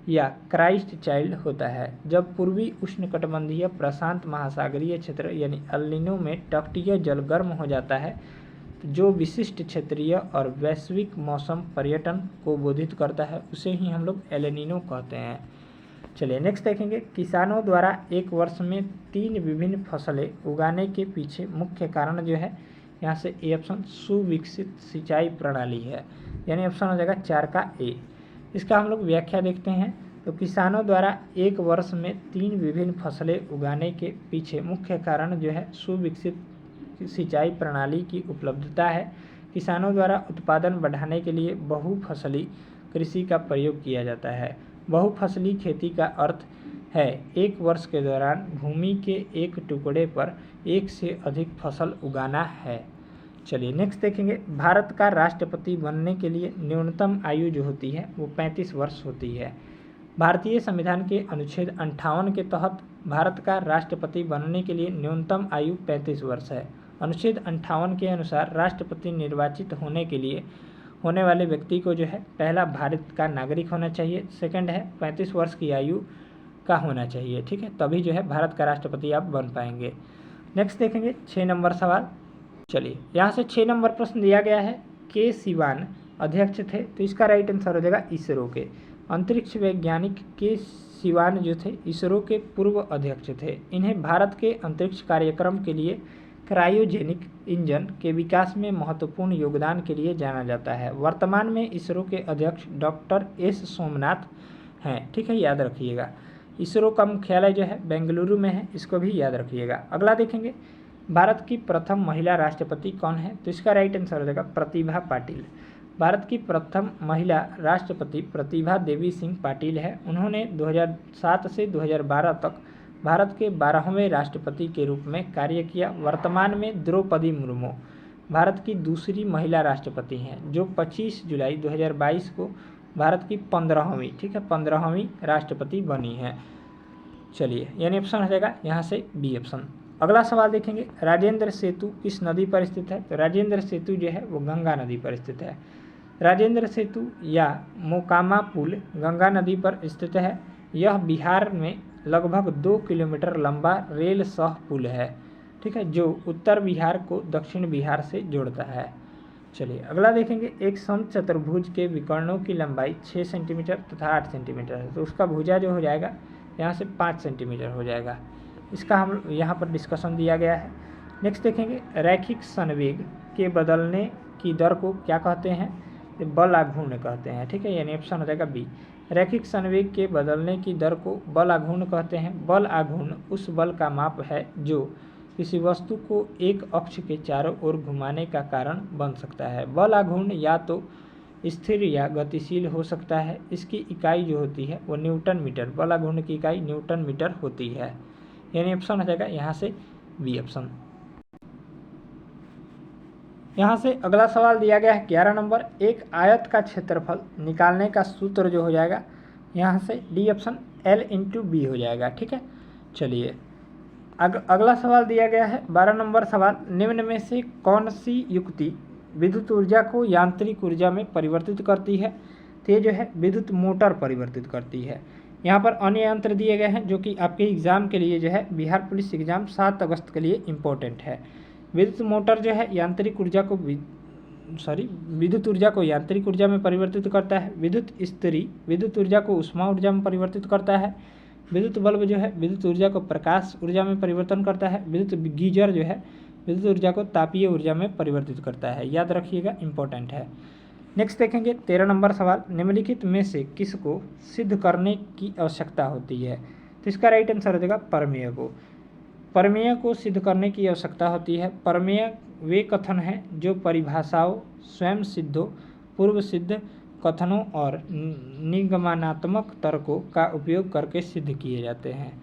या क्राइस्ट चाइल्ड होता है। जब पूर्वी उष्णकटिबंधीय प्रशांत महासागरीय क्षेत्र यानी एल नीनो में तटीय जल गर्म हो जाता है, जो विशिष्ट क्षेत्रीय और वैश्विक मौसम पर्यटन को बोधित करता है, उसे ही हम लोग एल नीनो कहते हैं। चलिए नेक्स्ट देखेंगे, किसानों द्वारा एक वर्ष में 3 विभिन्न फसलें उगाने के पीछे मुख्य कारण जो है, यहाँ से ए ऑप्शन सुविकसित सिंचाई प्रणाली है, यानी ऑप्शन हो जाएगा 4 का ए। इसका हम लोग व्याख्या देखते हैं। तो किसानों द्वारा एक वर्ष में 3 विभिन्न फसलें उगाने के पीछे मुख्य कारण जो है सुविकसित सिंचाई प्रणाली की उपलब्धता है। किसानों द्वारा उत्पादन बढ़ाने के लिए बहुफसली कृषि का प्रयोग किया जाता है। बहुफसली खेती का अर्थ है एक वर्ष के दौरान भूमि के एक टुकड़े पर एक से अधिक फसल उगाना है। चलिए नेक्स्ट देखेंगे, भारत का राष्ट्रपति बनने के लिए न्यूनतम आयु जो होती है वो 35 वर्ष होती है। भारतीय संविधान के अनुच्छेद 58 के तहत भारत का राष्ट्रपति बनने के लिए न्यूनतम आयु 35 वर्ष है। अनुच्छेद 58 के अनुसार राष्ट्रपति निर्वाचित होने के लिए होने वाले व्यक्ति को जो है, पहला भारत का नागरिक होना चाहिए, सेकंड है 35 वर्ष की आयु का होना चाहिए। ठीक है, तभी जो है भारत का राष्ट्रपति आप बन पाएंगे। नेक्स्ट देखेंगे 6 नंबर सवाल। चलिए यहाँ से 6 नंबर प्रश्न दिया गया है, के सिवान अध्यक्ष थे। तो इसका राइट आंसर हो जाएगा इसरो के। अंतरिक्ष वैज्ञानिक के सिवान जो थे इसरो के पूर्व अध्यक्ष थे। इन्हें भारत के अंतरिक्ष कार्यक्रम के लिए क्रायोजेनिक इंजन के विकास में महत्वपूर्ण योगदान के लिए जाना जाता है। वर्तमान में इसरो के अध्यक्ष डॉक्टर एस सोमनाथ हैं। ठीक है, याद रखिएगा। इसरो का मुख्यालय जो है बेंगलुरु में है, इसको भी याद रखिएगा। अगला देखेंगे, भारत की प्रथम महिला राष्ट्रपति कौन है। तो इसका राइट आंसर हो जाएगा प्रतिभा पाटिल। भारत की प्रथम महिला राष्ट्रपति प्रतिभा देवी सिंह पाटिल है। उन्होंने 2007 से 2012 तक भारत के 12वें राष्ट्रपति के रूप में कार्य किया। वर्तमान में द्रौपदी मुर्मू भारत की दूसरी महिला राष्ट्रपति हैं, जो 25 जुलाई 2022 को भारत की 15वीं राष्ट्रपति बनी हैं। चलिए यानी ऑप्शन हो जाएगा यहाँ से बी ऑप्शन। अगला सवाल देखेंगे, राजेंद्र सेतु किस नदी पर स्थित है? तो राजेंद्र सेतु जो है वो गंगा नदी पर स्थित है। राजेंद्र सेतु या मोकामा पुल गंगा नदी पर स्थित है। यह बिहार में लगभग 2 किलोमीटर लंबा रेल सह पुल है, ठीक है, जो उत्तर बिहार को दक्षिण बिहार से जोड़ता है। चलिए अगला देखेंगे, एक समचतुर्भुज के विकर्णों की लंबाई 6 सेंटीमीटर तथा 8 सेंटीमीटर है, तो उसका भुजा जो हो जाएगा यहाँ से 5 सेंटीमीटर हो जाएगा। इसका हम यहाँ पर डिस्कशन दिया गया है। नेक्स्ट देखेंगे, रैखिक संवेग के बदलने की दर को क्या कहते हैं? बल आघूर्ण कहते हैं, ठीक है, यानी ऑप्शन हो जाएगा बी। रैखिक संवेग के बदलने की दर को बल आघूर्ण कहते हैं। बल आघूर्ण उस बल का माप है जो किसी वस्तु को एक अक्ष के चारों ओर घुमाने का कारण बन सकता है। बल आघूर्ण या तो स्थिर या गतिशील हो सकता है। इसकी इकाई जो होती है वो न्यूटन मीटर, बल आघूर्ण की इकाई न्यूटन मीटर होती है, यानी ऑप्शन हो जाएगा यहाँ से बी ऑप्शन। यहाँ से अगला सवाल दिया गया है 11 नंबर, एक आयत का क्षेत्रफल निकालने का सूत्र जो हो जाएगा यहाँ से डी ऑप्शन L/B हो जाएगा, ठीक है। चलिए अगला सवाल दिया गया है 12 नंबर सवाल, निम्न में से कौन सी युक्ति विद्युत ऊर्जा को यांत्रिक ऊर्जा में परिवर्तित करती है? तो ये जो है विद्युत मोटर परिवर्तित करती है। यहाँ पर अन्य यंत्र दिए गए हैं जो कि आपके एग्जाम के लिए जो है बिहार पुलिस एग्जाम 7 अगस्त के लिए इम्पोर्टेंट है। विद्युत मोटर जो है यांत्रिक ऊर्जा को विद्युत ऊर्जा को यांत्रिक ऊर्जा में परिवर्तित करता है। विद्युत इस्त्री विद्युत ऊर्जा को ऊष्मा ऊर्जा में परिवर्तित करता है। विद्युत बल्ब जो है विद्युत ऊर्जा को प्रकाश ऊर्जा में परिवर्तन करता है। विद्युत गीजर जो है विद्युत ऊर्जा को तापीय ऊर्जा में परिवर्तित करता है, याद रखिएगा, इंपॉर्टेंट है। नेक्स्ट देखेंगे 13 नंबर सवाल, निम्नलिखित में से किसको सिद्ध करने की आवश्यकता होती है? तो इसका राइट आंसर हो जाएगा प्रमेय को। प्रमेय को सिद्ध करने की आवश्यकता होती है। प्रमेय वे कथन हैं जो परिभाषाओं, स्वयं सिद्धों, पूर्व सिद्ध कथनों और निगमनात्मक तर्कों का उपयोग करके सिद्ध किए जाते हैं।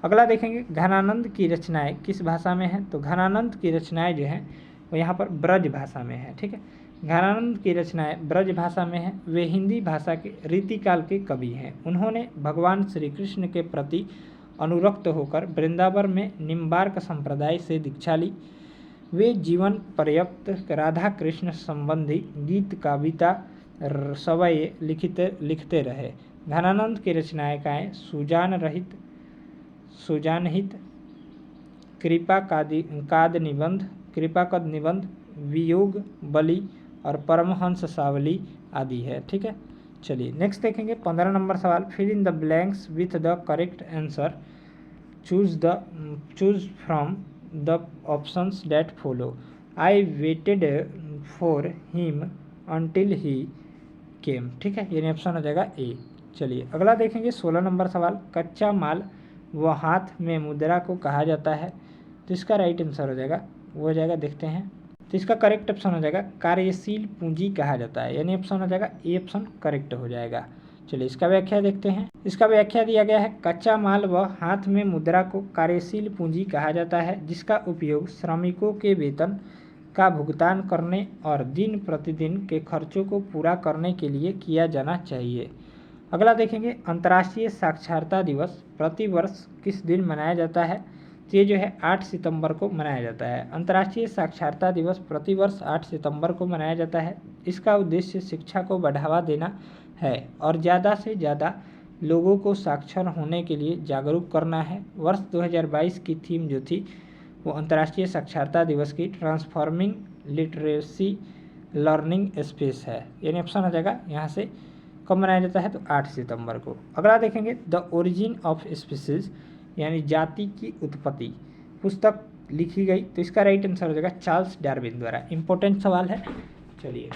अगला देखेंगे, घनानंद की रचनाएं किस भाषा में हैं? तो घनानंद की रचनाएं जो हैं वो यहाँ पर ब्रज भाषा में है, ठीक है। घनानंद की रचनाएं ब्रज भाषा में हैं। वे हिंदी भाषा के रीतिकाल के कवि हैं। उन्होंने भगवान श्री कृष्ण के प्रति अनुरक्त होकर वृंदावन में निम्बार्क संप्रदाय से दीक्षा ली। वे जीवन पर्यंत राधा कृष्ण संबंधी गीत, कविता, सवये लिखते रहे। घनानंद की रचनाएं सुजानहित, कृपाकद निबंध, वियोग बलि और परमहंस सावली आदि है, ठीक है। चलिए नेक्स्ट देखेंगे 15 नंबर सवाल, fill in the blanks with the correct answer, choose from the options that follow. I waited for him until he came, ठीक है, ये ऑप्शन हो जाएगा ए। चलिए अगला देखेंगे 16 नंबर सवाल, कच्चा माल व हाथ में मुद्रा को कहा जाता है। तो इसका राइट आंसर हो जाएगा वो हो जाएगा, देखते हैं, तो इसका करेक्ट ऑप्शन हो जाएगा कार्यशील पूंजी कहा जाता है, यानी ऑप्शन हो जाएगा ए ऑप्शन करेक्ट हो जाएगा। चलिए इसका व्याख्या देखते हैं। इसका व्याख्या दिया गया है, कच्चा माल व हाथ में मुद्रा को कार्यशील पूंजी कहा जाता है, जिसका उपयोग श्रमिकों के वेतन का भुगतान करने और दिन प्रतिदिन के खर्चों को पूरा करने के लिए किया जाना चाहिए। अगला देखेंगे, अंतर्राष्ट्रीय साक्षरता दिवस प्रतिवर्ष किस दिन मनाया जाता है? तो ये जो है 8 सितंबर को मनाया जाता है। अंतर्राष्ट्रीय साक्षरता दिवस प्रतिवर्ष 8 सितंबर को मनाया जाता है। इसका उद्देश्य शिक्षा को बढ़ावा देना है और ज़्यादा से ज़्यादा लोगों को साक्षर होने के लिए जागरूक करना है। वर्ष 2022 की थीम जो थी वो अंतर्राष्ट्रीय साक्षरता दिवस की ट्रांसफॉर्मिंग लिटरेसी लर्निंग स्पेस है, यानी ऑप्शन हो जाएगा यहाँ से कब मनाया जाता है? तो 8 सितंबर को। अगला देखेंगे, द ओरिजिन ऑफ स्पीसीज यानी जाति की उत्पत्ति पुस्तक लिखी गई। तो इसका राइट आंसर हो जाएगा चार्ल्स डार्विन द्वारा। इंपॉर्टेंट सवाल है। चलिए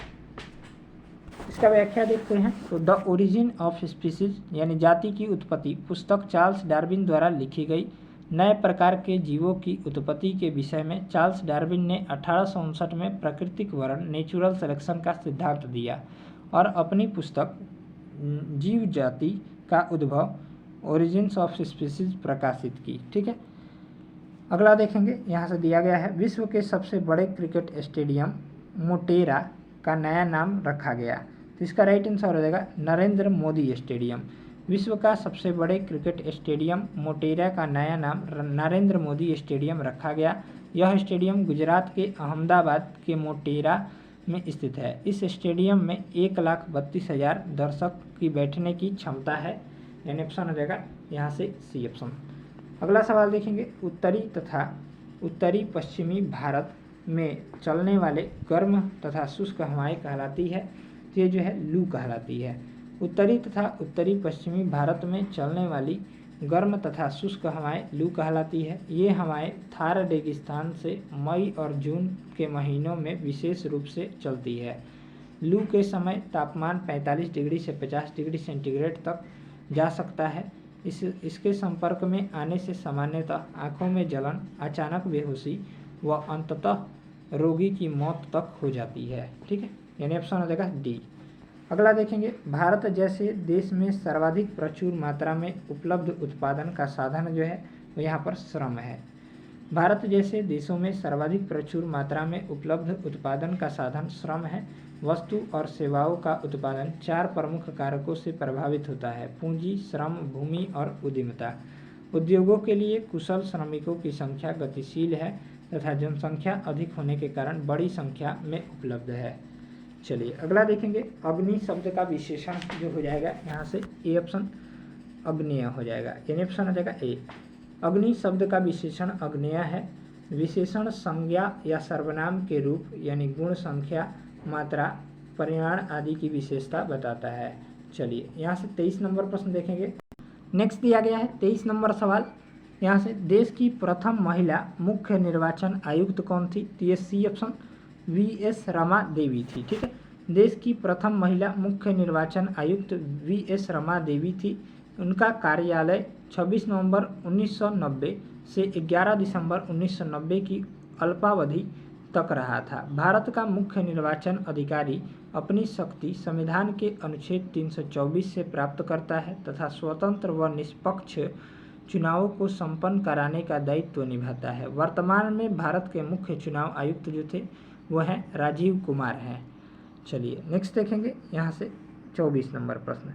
इसका व्याख्या देखते हैं। तो द ओरिजिन ऑफ स्पीसीज यानी जाति की उत्पत्ति पुस्तक चार्ल्स डार्विन द्वारा लिखी गई। नए प्रकार के जीवों की उत्पत्ति के विषय में चार्ल्स डार्विन ने 1859 में प्राकृतिक वर्ण नेचुरल सिलेक्शन का सिद्धांत दिया और अपनी पुस्तक जीव जाति का उद्भव ओरिजिन्स ऑफ स्पीसीज प्रकाशित की, ठीक है। अगला देखेंगे, यहाँ से दिया गया है, विश्व के सबसे बड़े क्रिकेट स्टेडियम मोटेरा का नया नाम रखा गया। तो इसका राइट आंसर हो जाएगा नरेंद्र मोदी स्टेडियम। विश्व का सबसे बड़े क्रिकेट स्टेडियम मोटेरा का नया नाम नरेंद्र मोदी स्टेडियम रखा गया। यह स्टेडियम गुजरात के अहमदाबाद के मोटेरा में स्थित है। इस स्टेडियम में 1,32,000 दर्शक की बैठने की क्षमता है। यानी ऑप्शन हो जाएगा यहाँ से सी ऑप्शन। अगला सवाल देखेंगे, उत्तरी तथा उत्तरी पश्चिमी भारत में चलने वाले गर्म तथा शुष्क हवाएं कहलाती है। ये जो है लू कहलाती है। उत्तरी तथा उत्तरी पश्चिमी भारत में चलने वाली गर्म तथा शुष्क हवाएं लू कहलाती है। ये हवाएं थार रेगिस्तान से मई और जून के महीनों में विशेष रूप से चलती है। लू के समय तापमान 45 डिग्री से 50 डिग्री सेंटीग्रेड तक जा सकता है। इसके संपर्क में आने से सामान्यतः आँखों में जलन, अचानक बेहोशी व अंततः रोगी की मौत तक हो जाती है। ठीक है, यानी ऑप्शन हो जाएगा डी। अगला देखेंगे, भारत जैसे देश में सर्वाधिक प्रचुर मात्रा में उपलब्ध उत्पादन का साधन जो है वो यहाँ पर श्रम है। भारत जैसे देशों में सर्वाधिक प्रचुर मात्रा में उपलब्ध उत्पादन का साधन श्रम है। वस्तु और सेवाओं का उत्पादन 4 प्रमुख कारकों से प्रभावित होता है: पूंजी, श्रम, भूमि और उद्यमिता। उद्योगों के लिए कुशल श्रमिकों की संख्या गतिशील है तथा जनसंख्या अधिक होने के कारण बड़ी संख्या में उपलब्ध है। चलिए अगला देखेंगे, अग्नि शब्द का विशेषण जो हो जाएगा यहाँ से ए ऑप्शन अग्नेय हो जाएगा। यानी ऑप्शन हो जाएगा ए। अग्नि शब्द का विशेषण अग्नेय है। विशेषण संज्ञा या सर्वनाम के रूप यानी गुण, संख्या, मात्रा, परिमाण आदि की विशेषता बताता है। चलिए यहाँ से 23 नंबर प्रश्न देखेंगे। नेक्स्ट दिया गया है 23 नंबर सवाल। यहाँ से देश की प्रथम महिला मुख्य निर्वाचन आयुक्त कौन थी? तो ये C option VS. Rama Devi थी। ठीक है, देश की प्रथम महिला मुख्य निर्वाचन आयुक्त वी.एस. रमा देवी थी। उनका कार्यालय 26 नवंबर 1990 से 11 दिसंबर 1990 की अल्पावधि तक रहा था। भारत का मुख्य निर्वाचन अधिकारी अपनी शक्ति संविधान के अनुच्छेद 324 से प्राप्त करता है तथा स्वतंत्र व निष्पक्ष चुनावों को संपन्न कराने का दायित्व निभाता है। वर्तमान में भारत के मुख्य चुनाव आयुक्त जो थे वह हैं राजीव कुमार हैं। चलिए नेक्स्ट देखेंगे, यहाँ से 24 नंबर प्रश्न।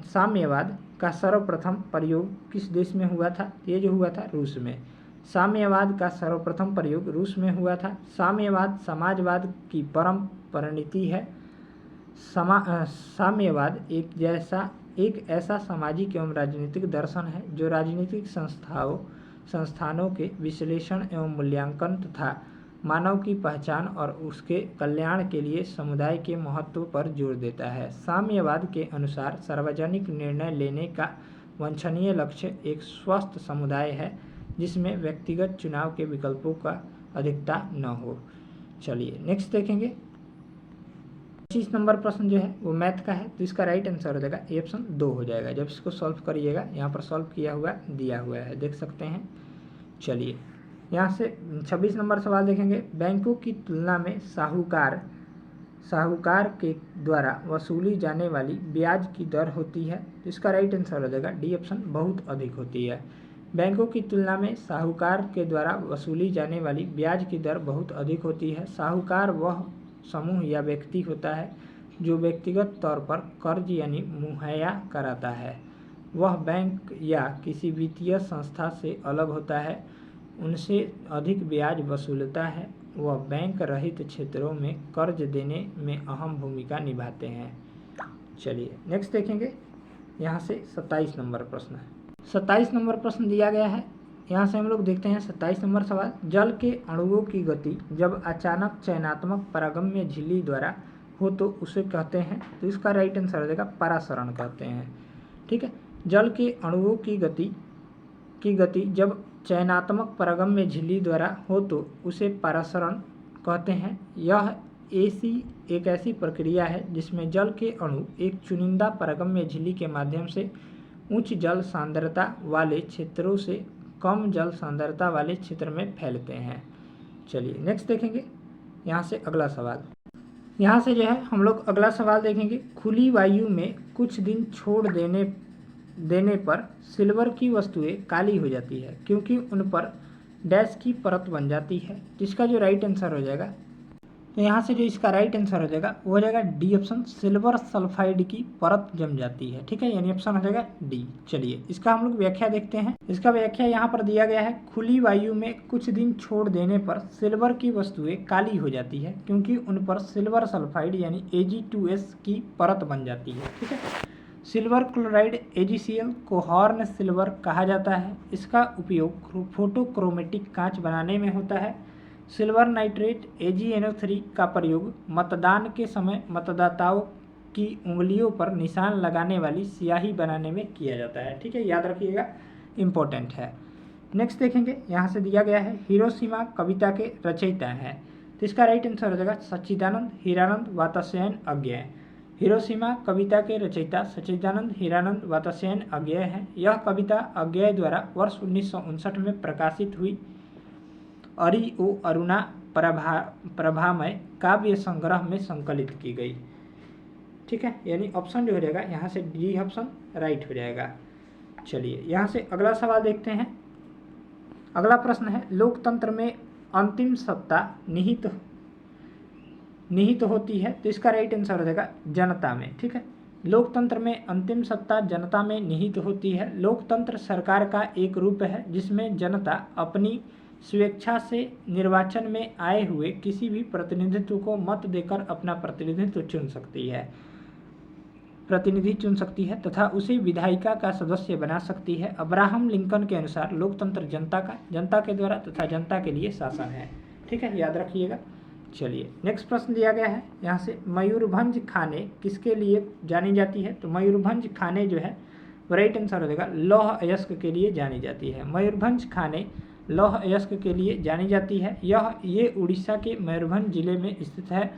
साम्यवाद का सर्वप्रथम प्रयोग किस देश में हुआ था? ये जो हुआ था रूस में। साम्यवाद का सर्वप्रथम प्रयोग रूस में हुआ था। साम्यवाद समाजवाद की परम परिणति है। साम्यवाद एक ऐसा सामाजिक एवं राजनीतिक दर्शन है जो राजनीतिक संस्थानों के विश्लेषण एवं मूल्यांकन तथा मानव की पहचान और उसके कल्याण के लिए समुदाय के महत्व पर जोर देता है। साम्यवाद के अनुसार सार्वजनिक निर्णय लेने का वांछनीय लक्ष्य एक स्वस्थ समुदाय है जिसमें व्यक्तिगत चुनाव के विकल्पों का अधिकता न हो। चलिए नेक्स्ट देखेंगे, 25 नंबर प्रश्न जो है वो मैथ का है, तो इसका राइट आंसर हो जाएगा ए ऑप्शन 2 हो जाएगा। जब इसको सॉल्व करिएगा, यहाँ पर सॉल्व किया हुआ दिया हुआ है, देख सकते हैं। चलिए यहाँ से 26 नंबर सवाल देखेंगे। बैंकों की तुलना में साहूकार के द्वारा वसूली जाने वाली ब्याज की दर होती है, तो इसका राइट आंसर हो जाएगा डी ऑप्शन बहुत अधिक होती है। बैंकों की तुलना में साहूकार के द्वारा वसूली जाने वाली ब्याज की दर बहुत अधिक होती है। साहूकार वह समूह या व्यक्ति होता है जो व्यक्तिगत तौर पर कर्ज यानी मुहैया कराता है। वह बैंक या किसी वित्तीय संस्था से अलग होता है, उनसे अधिक ब्याज वसूलता है। वह बैंक रहित क्षेत्रों में कर्ज देने में अहम भूमिका निभाते हैं। चलिए नेक्स्ट देखेंगे, यहाँ से 27 नंबर प्रश्न है। 27 नंबर प्रश्न दिया गया है, यहाँ से हम लोग देखते हैं 27 नंबर सवाल। जल के अणुओं की गति जब अचानक चयनात्मक पारगम्य झिल्ली द्वारा हो तो उसे कहते हैं, तो इसका राइट आंसर हो जाएगा परासरण कहते हैं। ठीक है, जल के अणुओं की गति जब चयनात्मक पारगम्य झिल्ली द्वारा हो तो उसे परासरण कहते हैं। यह एक ऐसी प्रक्रिया है जिसमें जल के अणु एक चुनिंदा पारगम्य झिल्ली के माध्यम से उच्च जल सांद्रता वाले क्षेत्रों से कम जल सांद्रता वाले क्षेत्र में फैलते हैं। चलिए नेक्स्ट देखेंगे, यहाँ से अगला सवाल। यहाँ से जो है हम लोग अगला सवाल देखेंगे। खुली वायु में कुछ दिन छोड़ देने पर सिल्वर की वस्तुएं काली हो जाती है क्योंकि उन पर डैश की परत बन जाती है, जिसका जो राइट आंसर हो जाएगा तो यहाँ से जो इसका राइट आंसर हो जाएगा वो हो जाएगा डी ऑप्शन, सिल्वर सल्फाइड की परत जम जाती है। ठीक है, यानी ऑप्शन हो जाएगा डी। चलिए इसका हम लोग व्याख्या देखते हैं। इसका व्याख्या यहाँ पर दिया गया है, खुली वायु में कुछ दिन छोड़ देने पर सिल्वर की वस्तुएं काली हो जाती है क्योंकि उन पर सिल्वर सल्फाइड यानी Ag2S की परत बन जाती है। ठीक है, सिल्वर क्लोराइड AgCl को हॉर्न सिल्वर कहा जाता है। इसका उपयोग फोटोक्रोमेटिक कांच बनाने में होता है। सिल्वर नाइट्रेट AgNO3 का प्रयोग मतदान के समय मतदाताओं की उंगलियों पर निशान लगाने वाली स्याही बनाने में किया जाता है। ठीक है, याद रखिएगा, इम्पोर्टेंट है। नेक्स्ट देखेंगे, यहाँ से दिया गया है हिरोशिमा कविता के रचयिता हैं, तो इसका राइट आंसर हो जाएगा सच्चिदानंद हीरानंद वात्स्यायन अज्ञेय। हिरोशिमा कविता के रचयिता सच्चिदानंद हीरानंद वात्स्यायन अज्ञेय हैं। यह कविता अज्ञेय द्वारा वर्ष 1959 में प्रकाशित हुई। अरि ओ अरुणा प्रभामय काव्य संग्रह में संकलित की गई। ठीक है, यानी ऑप्शन जो हो जाएगा यहाँ से डी ऑप्शन राइट हो जाएगा। चलिए यहाँ से अगला सवाल देखते हैं। अगला प्रश्न है, लोकतंत्र में अंतिम सत्ता निहित होती है, तो इसका राइट आंसर हो जाएगा जनता में। ठीक है, लोकतंत्र में अंतिम सत्ता जनता में निहित होती है। लोकतंत्र सरकार का एक रूप है जिसमें जनता अपनी स्वेच्छा से निर्वाचन में आए हुए किसी भी प्रतिनिधित्व को मत देकर अपना प्रतिनिधि चुन सकती है तथा उसे विधायिका का सदस्य बना सकती है। अब्राहम लिंकन के अनुसार लोकतंत्र जनता के द्वारा तथा जनता के लिए शासन है। ठीक है, याद रखिएगा। चलिए नेक्स्ट प्रश्न दिया गया है, यहाँ से मयूरभंज खाने किसके लिए जानी जाती है, तो मयूरभंज खाने जो है राइट आंसर हो जाएगा लौह अयस्क के लिए जानी जाती है। मयूरभंज खाने लौह अयस्क के लिए जानी जाती है। ये उड़ीसा के मयूरभंज जिले में स्थित है।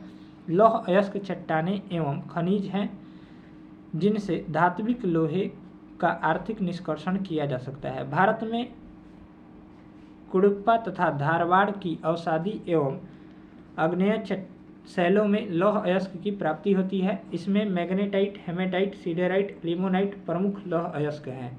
लौह अयस्क चट्टानें एवं खनिज हैं जिनसे धात्विक लोहे का आर्थिक निष्कर्षण किया जा सकता है। भारत में कुडुप्पा तथा धारवाड़ की अवसादी एवं आग्नेय शैलों में लौह अयस्क की प्राप्ति होती है। इसमें मैग्नेटाइट, हेमेटाइट, सीडेराइट, लिमोनाइट प्रमुख लौह अयस्क हैं।